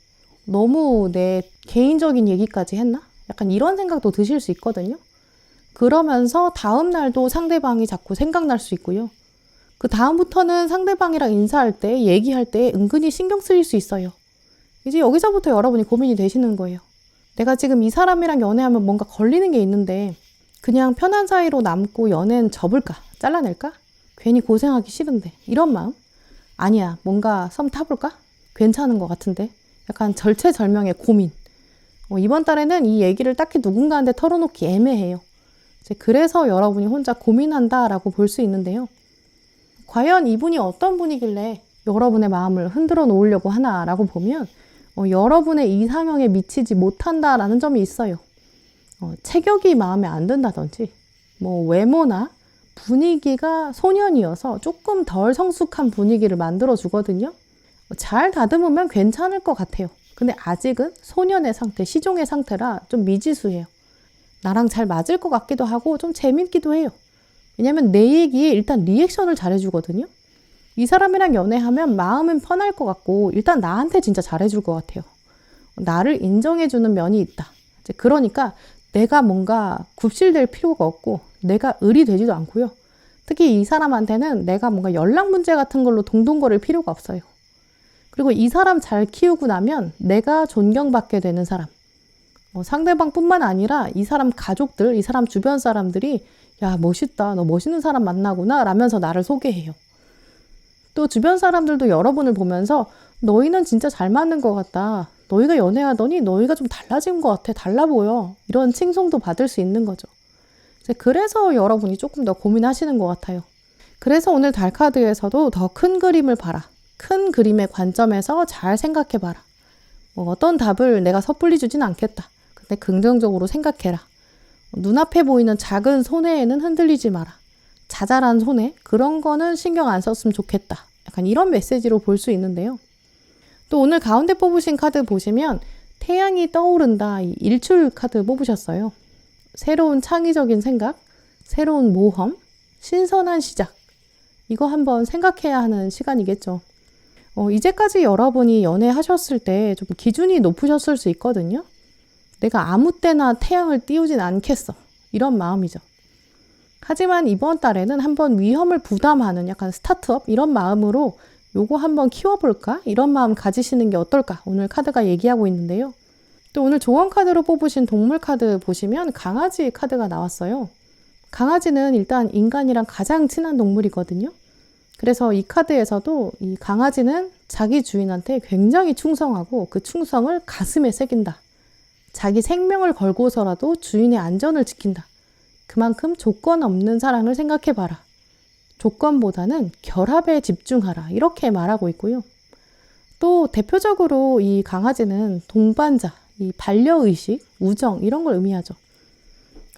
너무 내 개인적인 얘기까지 했나? 약간 이런 생각도 드실 수 있거든요. 그러면서 다음 날도 상대방이 자꾸 생각날 수 있고요. 그 다음부터는 상대방이랑 인사할 때, 얘기할 때 은근히 신경 쓰일 수 있어요. 이제 여기서부터 여러분이 고민이 되시는 거예요. 내가 지금 이 사람이랑 연애하면 뭔가 걸리는 게 있는데 그냥 편한 사이로 남고 연애는 접을까? 잘라낼까? 괜히 고생하기 싫은데. 이런 마음? 아니야. 뭔가 썸 타볼까? 괜찮은 것 같은데. 약간 절체절명의 고민. 이번 달에는 이 얘기를 딱히 누군가한테 털어놓기 애매해요. 이제 그래서 여러분이 혼자 고민한다라고 볼 수 있는데요. 과연 이분이 어떤 분이길래 여러분의 마음을 흔들어 놓으려고 하나라고 보면 여러분의 이상형에 미치지 못한다라는 점이 있어요. 체격이 마음에 안 든다든지, 외모나 분위기가 소년이어서 조금 덜 성숙한 분위기를 만들어 주거든요. 잘 다듬으면 괜찮을 것 같아요. 근데 아직은 소년의 상태, 시종의 상태라 좀 미지수예요. 나랑 잘 맞을 것 같기도 하고 좀 재밌기도 해요. 왜냐면 내 얘기에 일단 리액션을 잘해주거든요. 이 사람이랑 연애하면 마음은 편할 것 같고 일단 나한테 진짜 잘해줄 것 같아요. 나를 인정해주는 면이 있다. 이제 그러니까 내가 뭔가 굽실될 필요가 없고 내가 을이 되지도 않고요. 특히 이 사람한테는 내가 뭔가 연락 문제 같은 걸로 동동거릴 필요가 없어요. 그리고 이 사람 잘 키우고 나면 내가 존경받게 되는 사람. 상대방뿐만 아니라 이 사람 가족들, 이 사람 주변 사람들이 야, 멋있다. 너 멋있는 사람 만나구나 라면서 나를 소개해요. 또 주변 사람들도 여러분을 보면서 너희는 진짜 잘 맞는 것 같다. 너희가 연애하더니 너희가 좀 달라진 것 같아. 달라 보여. 이런 칭송도 받을 수 있는 거죠. 그래서 여러분이 조금 더 고민하시는 것 같아요. 그래서 오늘 달카드에서도 더 큰 그림을 봐라. 큰 그림의 관점에서 잘 생각해봐라. 어떤 답을 내가 섣불리 주진 않겠다. 근데 긍정적으로 생각해라. 눈앞에 보이는 작은 손해에는 흔들리지 마라. 자잘한 손해? 그런 거는 신경 안 썼으면 좋겠다. 약간 이런 메시지로 볼 수 있는데요. 또 오늘 가운데 뽑으신 카드 보시면 태양이 떠오른다. 이 일출 카드 뽑으셨어요. 새로운 창의적인 생각, 새로운 모험, 신선한 시작. 이거 한번 생각해야 하는 시간이겠죠. 이제까지 여러분이 연애하셨을 때 좀 기준이 높으셨을 수 있거든요. 내가 아무 때나 태양을 띄우진 않겠어. 이런 마음이죠. 하지만 이번 달에는 한번 위험을 부담하는 약간 스타트업 이런 마음으로 요거 한번 키워볼까? 이런 마음 가지시는 게 어떨까? 오늘 카드가 얘기하고 있는데요. 또 오늘 조언 카드로 뽑으신 동물 카드 보시면 강아지 카드가 나왔어요. 강아지는 일단 인간이랑 가장 친한 동물이거든요. 그래서 이 카드에서도 이 강아지는 자기 주인한테 굉장히 충성하고 그 충성을 가슴에 새긴다. 자기 생명을 걸고서라도 주인의 안전을 지킨다. 그만큼 조건 없는 사랑을 생각해봐라. 조건보다는 결합에 집중하라. 이렇게 말하고 있고요. 또 대표적으로 이 강아지는 동반자, 이 반려의식, 우정 이런 걸 의미하죠.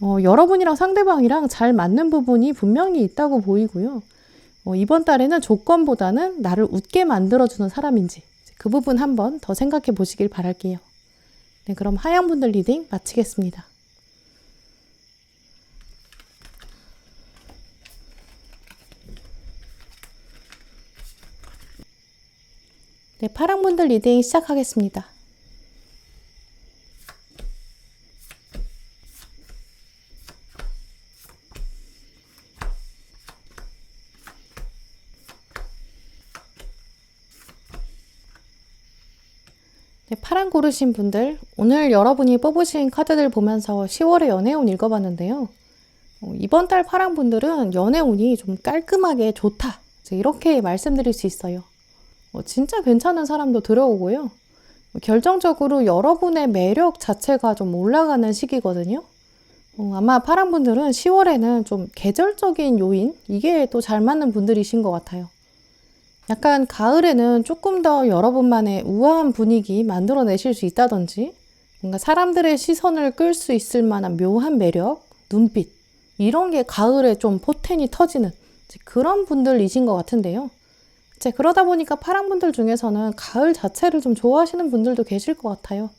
여러분이랑 상대방이랑 잘 맞는 부분이 분명히 있다고 보이고요. 이번 달에는 조건보다는 나를 웃게 만들어주는 사람인지 그 부분 한번 더 생각해 보시길 바랄게요. 네, 그럼 하양분들 리딩 마치겠습니다. 네, 파랑분들 리딩 시작하겠습니다. 네, 파랑 고르신 분들, 오늘 여러분이 뽑으신 카드들 보면서 10월의 연애운 읽어봤는데요. 이번 달 파랑 분들은 연애운이 좀 깔끔하게 좋다. 이렇게 말씀드릴 수 있어요. 진짜 괜찮은 사람도 들어오고요. 결정적으로 여러분의 매력 자체가 좀 올라가는 시기거든요. 아마 파랑 분들은 10월에는 좀 계절적인 요인, 이게 또 잘 맞는 분들이신 것 같아요. 약간 가을에는 조금 더 여러분만의 우아한 분위기 만들어내실 수 있다든지 뭔가 사람들의 시선을 끌 수 있을 만한 묘한 매력, 눈빛 이런 게 가을에 좀 포텐이 터지는 그런 분들이신 것 같은데요. 그러다 보니까 파랑 분들 중에서는 가을 자체를 좀 좋아하시는 분들도 계실 것 같아요.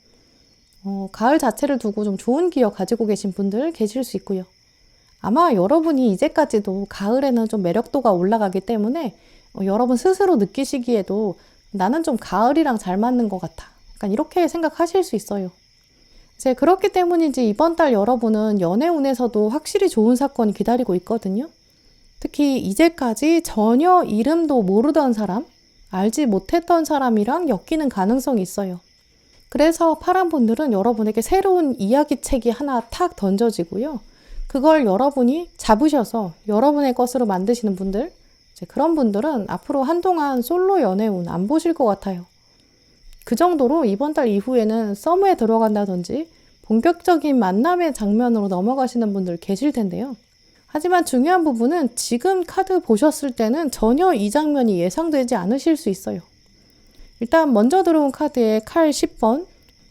가을 자체를 두고 좀 좋은 기억 가지고 계신 분들 계실 수 있고요. 아마 여러분이 이제까지도 가을에는 좀 매력도가 올라가기 때문에 여러분 스스로 느끼시기에도 나는 좀 가을이랑 잘 맞는 것 같아. 약간 이렇게 생각하실 수 있어요. 그렇기 때문인지 이번 달 여러분은 연애운에서도 확실히 좋은 사건이 기다리고 있거든요. 특히 이제까지 전혀 이름도 모르던 사람, 알지 못했던 사람이랑 엮이는 가능성이 있어요. 그래서 파란 분들은 여러분에게 새로운 이야기책이 하나 탁 던져지고요. 그걸 여러분이 잡으셔서 여러분의 것으로 만드시는 분들, 그런 분들은 앞으로 한동안 솔로 연애운 안 보실 것 같아요. 그 정도로 이번 달 이후에는 썸에 들어간다든지 본격적인 만남의 장면으로 넘어가시는 분들 계실 텐데요. 하지만 중요한 부분은 지금 카드 보셨을 때는 전혀 이 장면이 예상되지 않으실 수 있어요. 일단 먼저 들어온 카드에 칼 10번,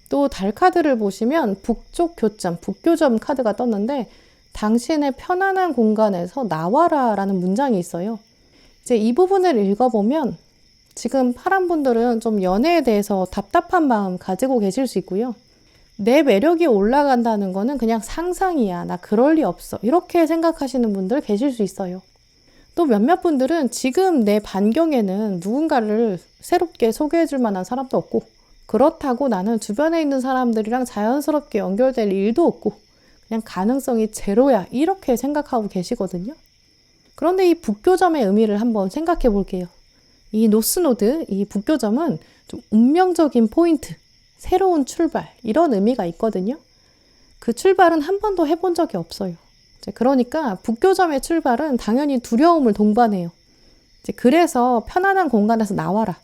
또 달 카드를 보시면 북쪽 교점, 북교점 카드가 떴는데 당신의 편안한 공간에서 나와라 라는 문장이 있어요. 이 부분을 읽어보면 지금 파란 분들은 좀 연애에 대해서 답답한 마음 가지고 계실 수 있고요. 내 매력이 올라간다는 거는 그냥 상상이야. 나 그럴 리 없어. 이렇게 생각하시는 분들 계실 수 있어요. 또 몇몇 분들은 지금 내 반경에는 누군가를 새롭게 소개해 줄 만한 사람도 없고 그렇다고 나는 주변에 있는 사람들이랑 자연스럽게 연결될 일도 없고 그냥 가능성이 제로야. 이렇게 생각하고 계시거든요. 그런데 이 북교점의 의미를 한번 생각해 볼게요. 이 노스노드, 이 북교점은 좀 운명적인 포인트, 새로운 출발 이런 의미가 있거든요. 그 출발은 한 번도 해본 적이 없어요. 그러니까 북교점의 출발은 당연히 두려움을 동반해요. 그래서 편안한 공간에서 나와라.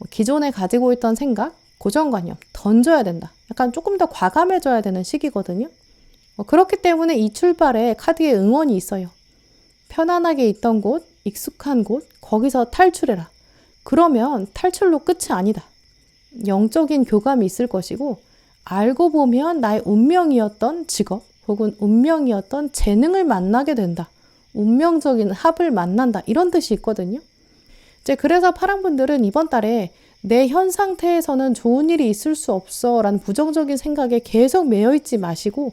기존에 가지고 있던 생각, 고정관념 던져야 된다. 약간 조금 더 과감해져야 되는 시기거든요. 그렇기 때문에 이 출발에 카드의 응원이 있어요. 편안하게 있던 곳, 익숙한 곳, 거기서 탈출해라. 그러면 탈출로 끝이 아니다. 영적인 교감이 있을 것이고 알고 보면 나의 운명이었던 직업 혹은 운명이었던 재능을 만나게 된다. 운명적인 합을 만난다. 이런 뜻이 있거든요. 그래서 파랑분들은 이번 달에 내 현 상태에서는 좋은 일이 있을 수 없어 라는 부정적인 생각에 계속 매여있지 마시고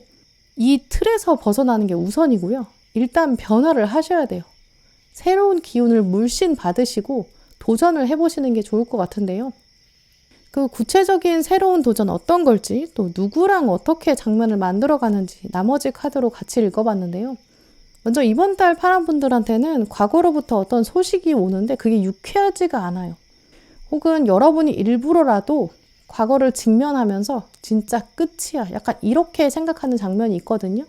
이 틀에서 벗어나는 게 우선이고요. 일단 변화를 하셔야 돼요. 새로운 기운을 물씬 받으시고 도전을 해보시는 게 좋을 것 같은데요. 그 구체적인 새로운 도전 어떤 걸지 또 누구랑 어떻게 장면을 만들어가는지 나머지 카드로 같이 읽어봤는데요. 먼저 이번 달 파란 분들한테는 과거로부터 어떤 소식이 오는데 그게 유쾌하지가 않아요. 혹은 여러분이 일부러라도 과거를 직면하면서 진짜 끝이야. 약간 이렇게 생각하는 장면이 있거든요.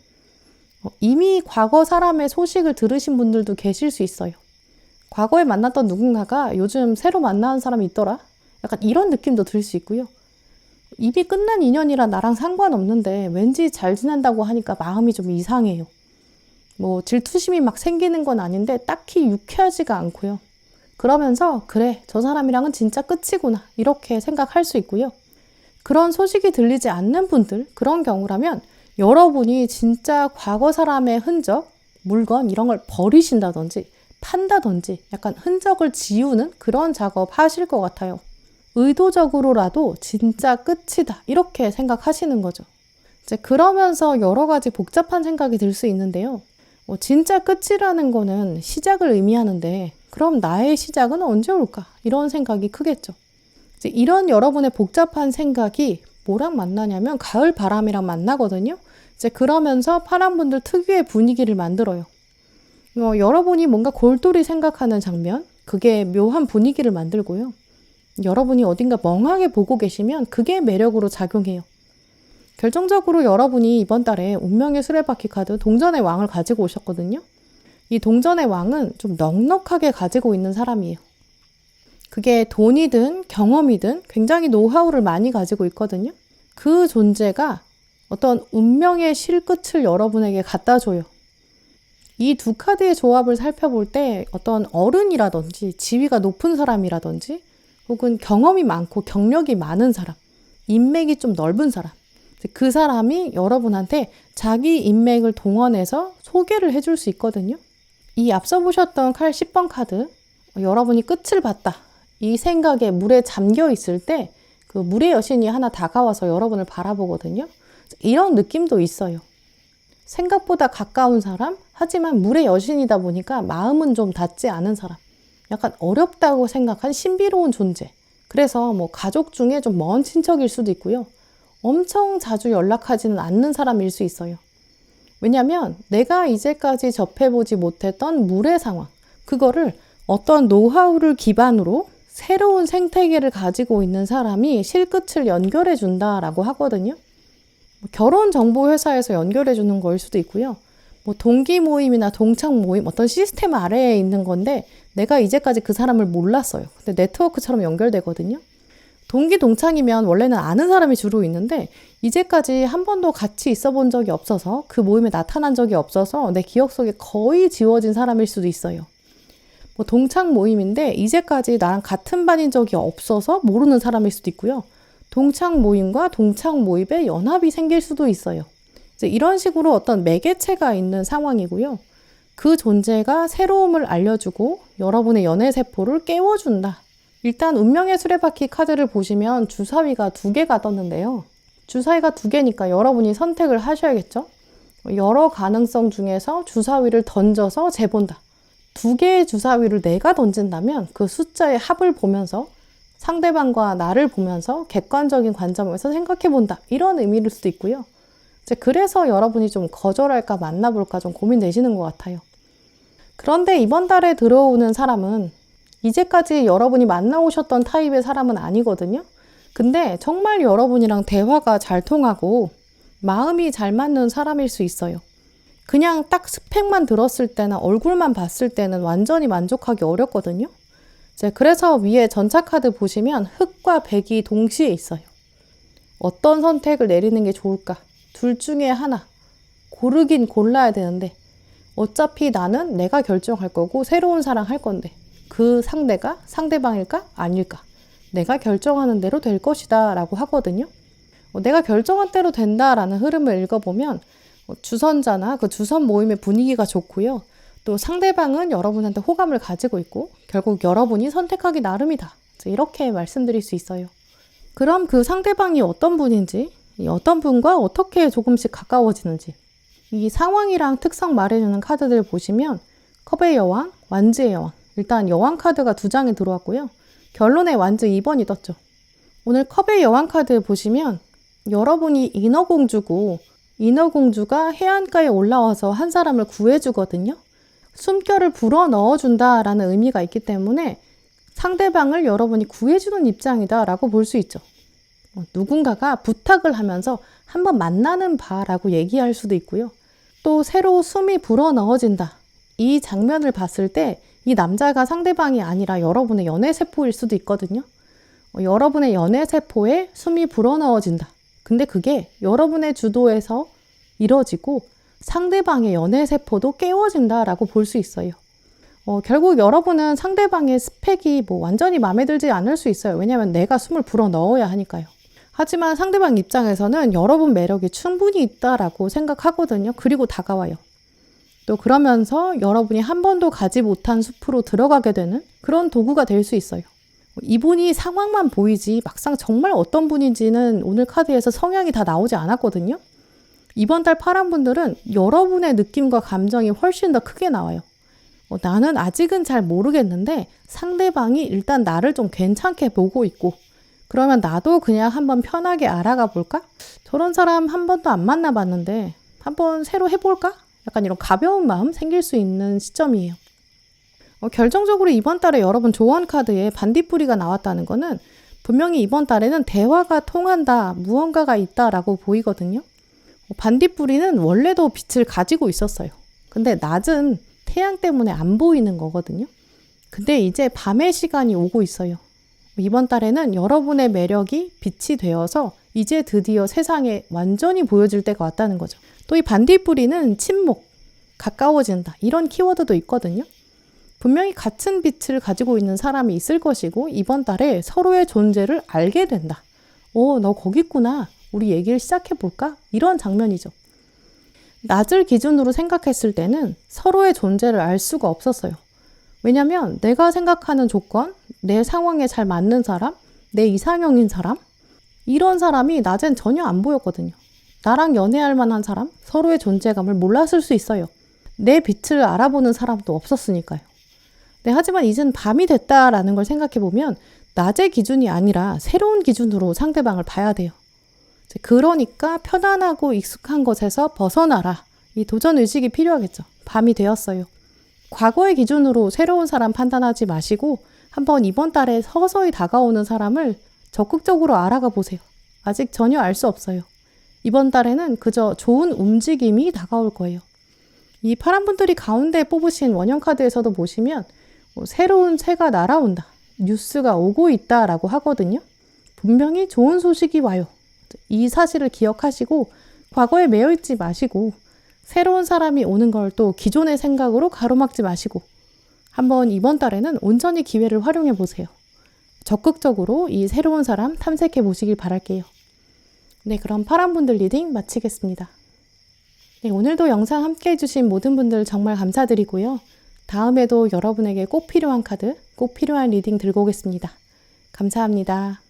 이미 과거 사람의 소식을 들으신 분들도 계실 수 있어요. 과거에 만났던 누군가가 요즘 새로 만나는 사람이 있더라. 약간 이런 느낌도 들 수 있고요. 이미 끝난 인연이라 나랑 상관없는데 왠지 잘 지낸다고 하니까 마음이 좀 이상해요. 질투심이 막 생기는 건 아닌데 딱히 유쾌하지가 않고요. 그러면서 그래, 저 사람이랑은 진짜 끝이구나 이렇게 생각할 수 있고요. 그런 소식이 들리지 않는 분들, 그런 경우라면 여러분이 진짜 과거 사람의 흔적, 물건 이런 걸 버리신다든지 판다든지 약간 흔적을 지우는 그런 작업 하실 것 같아요. 의도적으로라도 진짜 끝이다 이렇게 생각하시는 거죠. 이제 그러면서 여러 가지 복잡한 생각이 들 수 있는데요. 진짜 끝이라는 거는 시작을 의미하는데 그럼 나의 시작은 언제 올까? 이런 생각이 크겠죠. 이제 이런 여러분의 복잡한 생각이 뭐랑 만나냐면 가을 바람이랑 만나거든요. 이제 그러면서 파란분들 특유의 분위기를 만들어요. 여러분이 뭔가 골똘히 생각하는 장면, 그게 묘한 분위기를 만들고요. 여러분이 어딘가 멍하게 보고 계시면 그게 매력으로 작용해요. 결정적으로 여러분이 이번 달에 운명의 수레바퀴 카드 동전의 왕을 가지고 오셨거든요. 이 동전의 왕은 좀 넉넉하게 가지고 있는 사람이에요. 그게 돈이든 경험이든 굉장히 노하우를 많이 가지고 있거든요. 그 존재가 어떤 운명의 실끝을 여러분에게 갖다 줘요. 이 두 카드의 조합을 살펴볼 때 어떤 어른이라든지 지위가 높은 사람이라든지 혹은 경험이 많고 경력이 많은 사람, 인맥이 좀 넓은 사람, 그 사람이 여러분한테 자기 인맥을 동원해서 소개를 해줄 수 있거든요. 이 앞서 보셨던 칼 10번 카드, 여러분이 끝을 봤다. 이 생각에 물에 잠겨 있을 때 그 물의 여신이 하나 다가와서 여러분을 바라보거든요. 이런 느낌도 있어요. 생각보다 가까운 사람, 하지만 물의 여신이다 보니까 마음은 좀 닿지 않은 사람. 약간 어렵다고 생각한 신비로운 존재. 그래서 가족 중에 좀 먼 친척일 수도 있고요. 엄청 자주 연락하지는 않는 사람일 수 있어요. 왜냐하면 내가 이제까지 접해보지 못했던 물의 상황, 그거를 어떤 노하우를 기반으로 새로운 생태계를 가지고 있는 사람이 실끝을 연결해 준다라고 하거든요. 결혼정보회사에서 연결해 주는 거일 수도 있고요. 동기 모임이나 동창 모임, 어떤 시스템 아래에 있는 건데 내가 이제까지 그 사람을 몰랐어요. 근데 네트워크처럼 연결되거든요. 동기 동창이면 원래는 아는 사람이 주로 있는데 이제까지 한 번도 같이 있어 본 적이 없어서 그 모임에 나타난 적이 없어서 내 기억 속에 거의 지워진 사람일 수도 있어요. 동창 모임인데 이제까지 나랑 같은 반인 적이 없어서 모르는 사람일 수도 있고요. 동창 모임과 동창 모임에 연합이 생길 수도 있어요. 이제 이런 식으로 어떤 매개체가 있는 상황이고요. 그 존재가 새로움을 알려주고 여러분의 연애세포를 깨워준다. 일단 운명의 수레바퀴 카드를 보시면 주사위가 2개가 떴는데요. 주사위가 2개니까 여러분이 선택을 하셔야겠죠? 여러 가능성 중에서 주사위를 던져서 재본다. 2개의 주사위를 내가 던진다면 그 숫자의 합을 보면서 상대방과 나를 보면서 객관적인 관점에서 생각해본다. 이런 의미일 수도 있고요. 이제 그래서 여러분이 좀 거절할까 만나볼까 좀 고민되시는 것 같아요. 그런데 이번 달에 들어오는 사람은 이제까지 여러분이 만나오셨던 타입의 사람은 아니거든요. 근데 정말 여러분이랑 대화가 잘 통하고 마음이 잘 맞는 사람일 수 있어요. 그냥 딱 스펙만 들었을 때나 얼굴만 봤을 때는 완전히 만족하기 어렵거든요. 이제 그래서 위에 전차 카드 보시면 흑과 백이 동시에 있어요. 어떤 선택을 내리는 게 좋을까? 둘 중에 하나. 고르긴 골라야 되는데 어차피 나는 내가 결정할 거고 새로운 사랑 할 건데 그 상대가 상대방일까? 아닐까? 내가 결정하는 대로 될 것이다 라고 하거든요. 내가 결정한 대로 된다라는 흐름을 읽어보면 주선자나 그 주선 모임의 분위기가 좋고요. 또 상대방은 여러분한테 호감을 가지고 있고 결국 여러분이 선택하기 나름이다. 이렇게 말씀드릴 수 있어요. 그럼 그 상대방이 어떤 분인지, 어떤 분과 어떻게 조금씩 가까워지는지 이 상황이랑 특성 말해주는 카드들 보시면 컵의 여왕, 완즈의 여왕. 일단 여왕 카드가 2장이 들어왔고요. 결론에 완즈 2번이 떴죠. 오늘 컵의 여왕 카드 보시면 여러분이 인어공주고 인어공주가 해안가에 올라와서 한 사람을 구해주거든요. 숨결을 불어 넣어준다라는 의미가 있기 때문에 상대방을 여러분이 구해주는 입장이다라고 볼 수 있죠. 누군가가 부탁을 하면서 한번 만나는 바라고 얘기할 수도 있고요. 또 새로 숨이 불어 넣어진다. 이 장면을 봤을 때 이 남자가 상대방이 아니라 여러분의 연애세포일 수도 있거든요. 여러분의 연애세포에 숨이 불어 넣어진다. 근데 그게 여러분의 주도에서 이뤄지고 상대방의 연애세포도 깨워진다라고 볼 수 있어요. 결국 여러분은 상대방의 스펙이 완전히 마음에 들지 않을 수 있어요. 왜냐하면 내가 숨을 불어 넣어야 하니까요. 하지만 상대방 입장에서는 여러분 매력이 충분히 있다라고 생각하거든요. 그리고 다가와요. 또 그러면서 여러분이 한 번도 가지 못한 숲으로 들어가게 되는 그런 도구가 될 수 있어요. 이분이 상황만 보이지 막상 정말 어떤 분인지는 오늘 카드에서 성향이 다 나오지 않았거든요. 이번 달 파란 분들은 여러분의 느낌과 감정이 훨씬 더 크게 나와요. 나는 아직은 잘 모르겠는데 상대방이 일단 나를 좀 괜찮게 보고 있고, 그러면 나도 그냥 한번 편하게 알아가 볼까? 저런 사람 한 번도 안 만나봤는데 한번 새로 해볼까? 약간 이런 가벼운 마음 생길 수 있는 시점이에요. 결정적으로 이번 달에 여러분 조언 카드에 반딧불이가 나왔다는 거는 분명히 이번 달에는 대화가 통한다, 무언가가 있다라고 보이거든요. 반딧불이는 원래도 빛을 가지고 있었어요. 근데 낮은 태양 때문에 안 보이는 거거든요. 근데 이제 밤의 시간이 오고 있어요. 이번 달에는 여러분의 매력이 빛이 되어서 이제 드디어 세상에 완전히 보여줄 때가 왔다는 거죠. 또 이 반딧불이는 침묵, 가까워진다 이런 키워드도 있거든요. 분명히 같은 빛을 가지고 있는 사람이 있을 것이고 이번 달에 서로의 존재를 알게 된다. 너 거기 있구나. 우리 얘기를 시작해볼까? 이런 장면이죠. 낮을 기준으로 생각했을 때는 서로의 존재를 알 수가 없었어요. 왜냐면 내가 생각하는 조건, 내 상황에 잘 맞는 사람, 내 이상형인 사람, 이런 사람이 낮엔 전혀 안 보였거든요. 나랑 연애할 만한 사람, 서로의 존재감을 몰랐을 수 있어요. 내 빛을 알아보는 사람도 없었으니까요. 네, 하지만 이젠 밤이 됐다라는 걸 생각해보면 낮의 기준이 아니라 새로운 기준으로 상대방을 봐야 돼요. 그러니까 편안하고 익숙한 것에서 벗어나라. 이 도전 의식이 필요하겠죠. 밤이 되었어요. 과거의 기준으로 새로운 사람 판단하지 마시고 한번 이번 달에 서서히 다가오는 사람을 적극적으로 알아가 보세요. 아직 전혀 알 수 없어요. 이번 달에는 그저 좋은 움직임이 다가올 거예요. 이 파란 분들이 가운데 뽑으신 원형 카드에서도 보시면 새로운 새가 날아온다. 뉴스가 오고 있다라고 하거든요. 분명히 좋은 소식이 와요. 이 사실을 기억하시고 과거에 매여 있지 마시고 새로운 사람이 오는 걸 또 기존의 생각으로 가로막지 마시고 한번 이번 달에는 온전히 기회를 활용해 보세요. 적극적으로 이 새로운 사람 탐색해 보시길 바랄게요. 네, 그럼 파란 분들 리딩 마치겠습니다. 네, 오늘도 영상 함께 해주신 모든 분들 정말 감사드리고요. 다음에도 여러분에게 꼭 필요한 카드, 꼭 필요한 리딩 들고 오겠습니다. 감사합니다.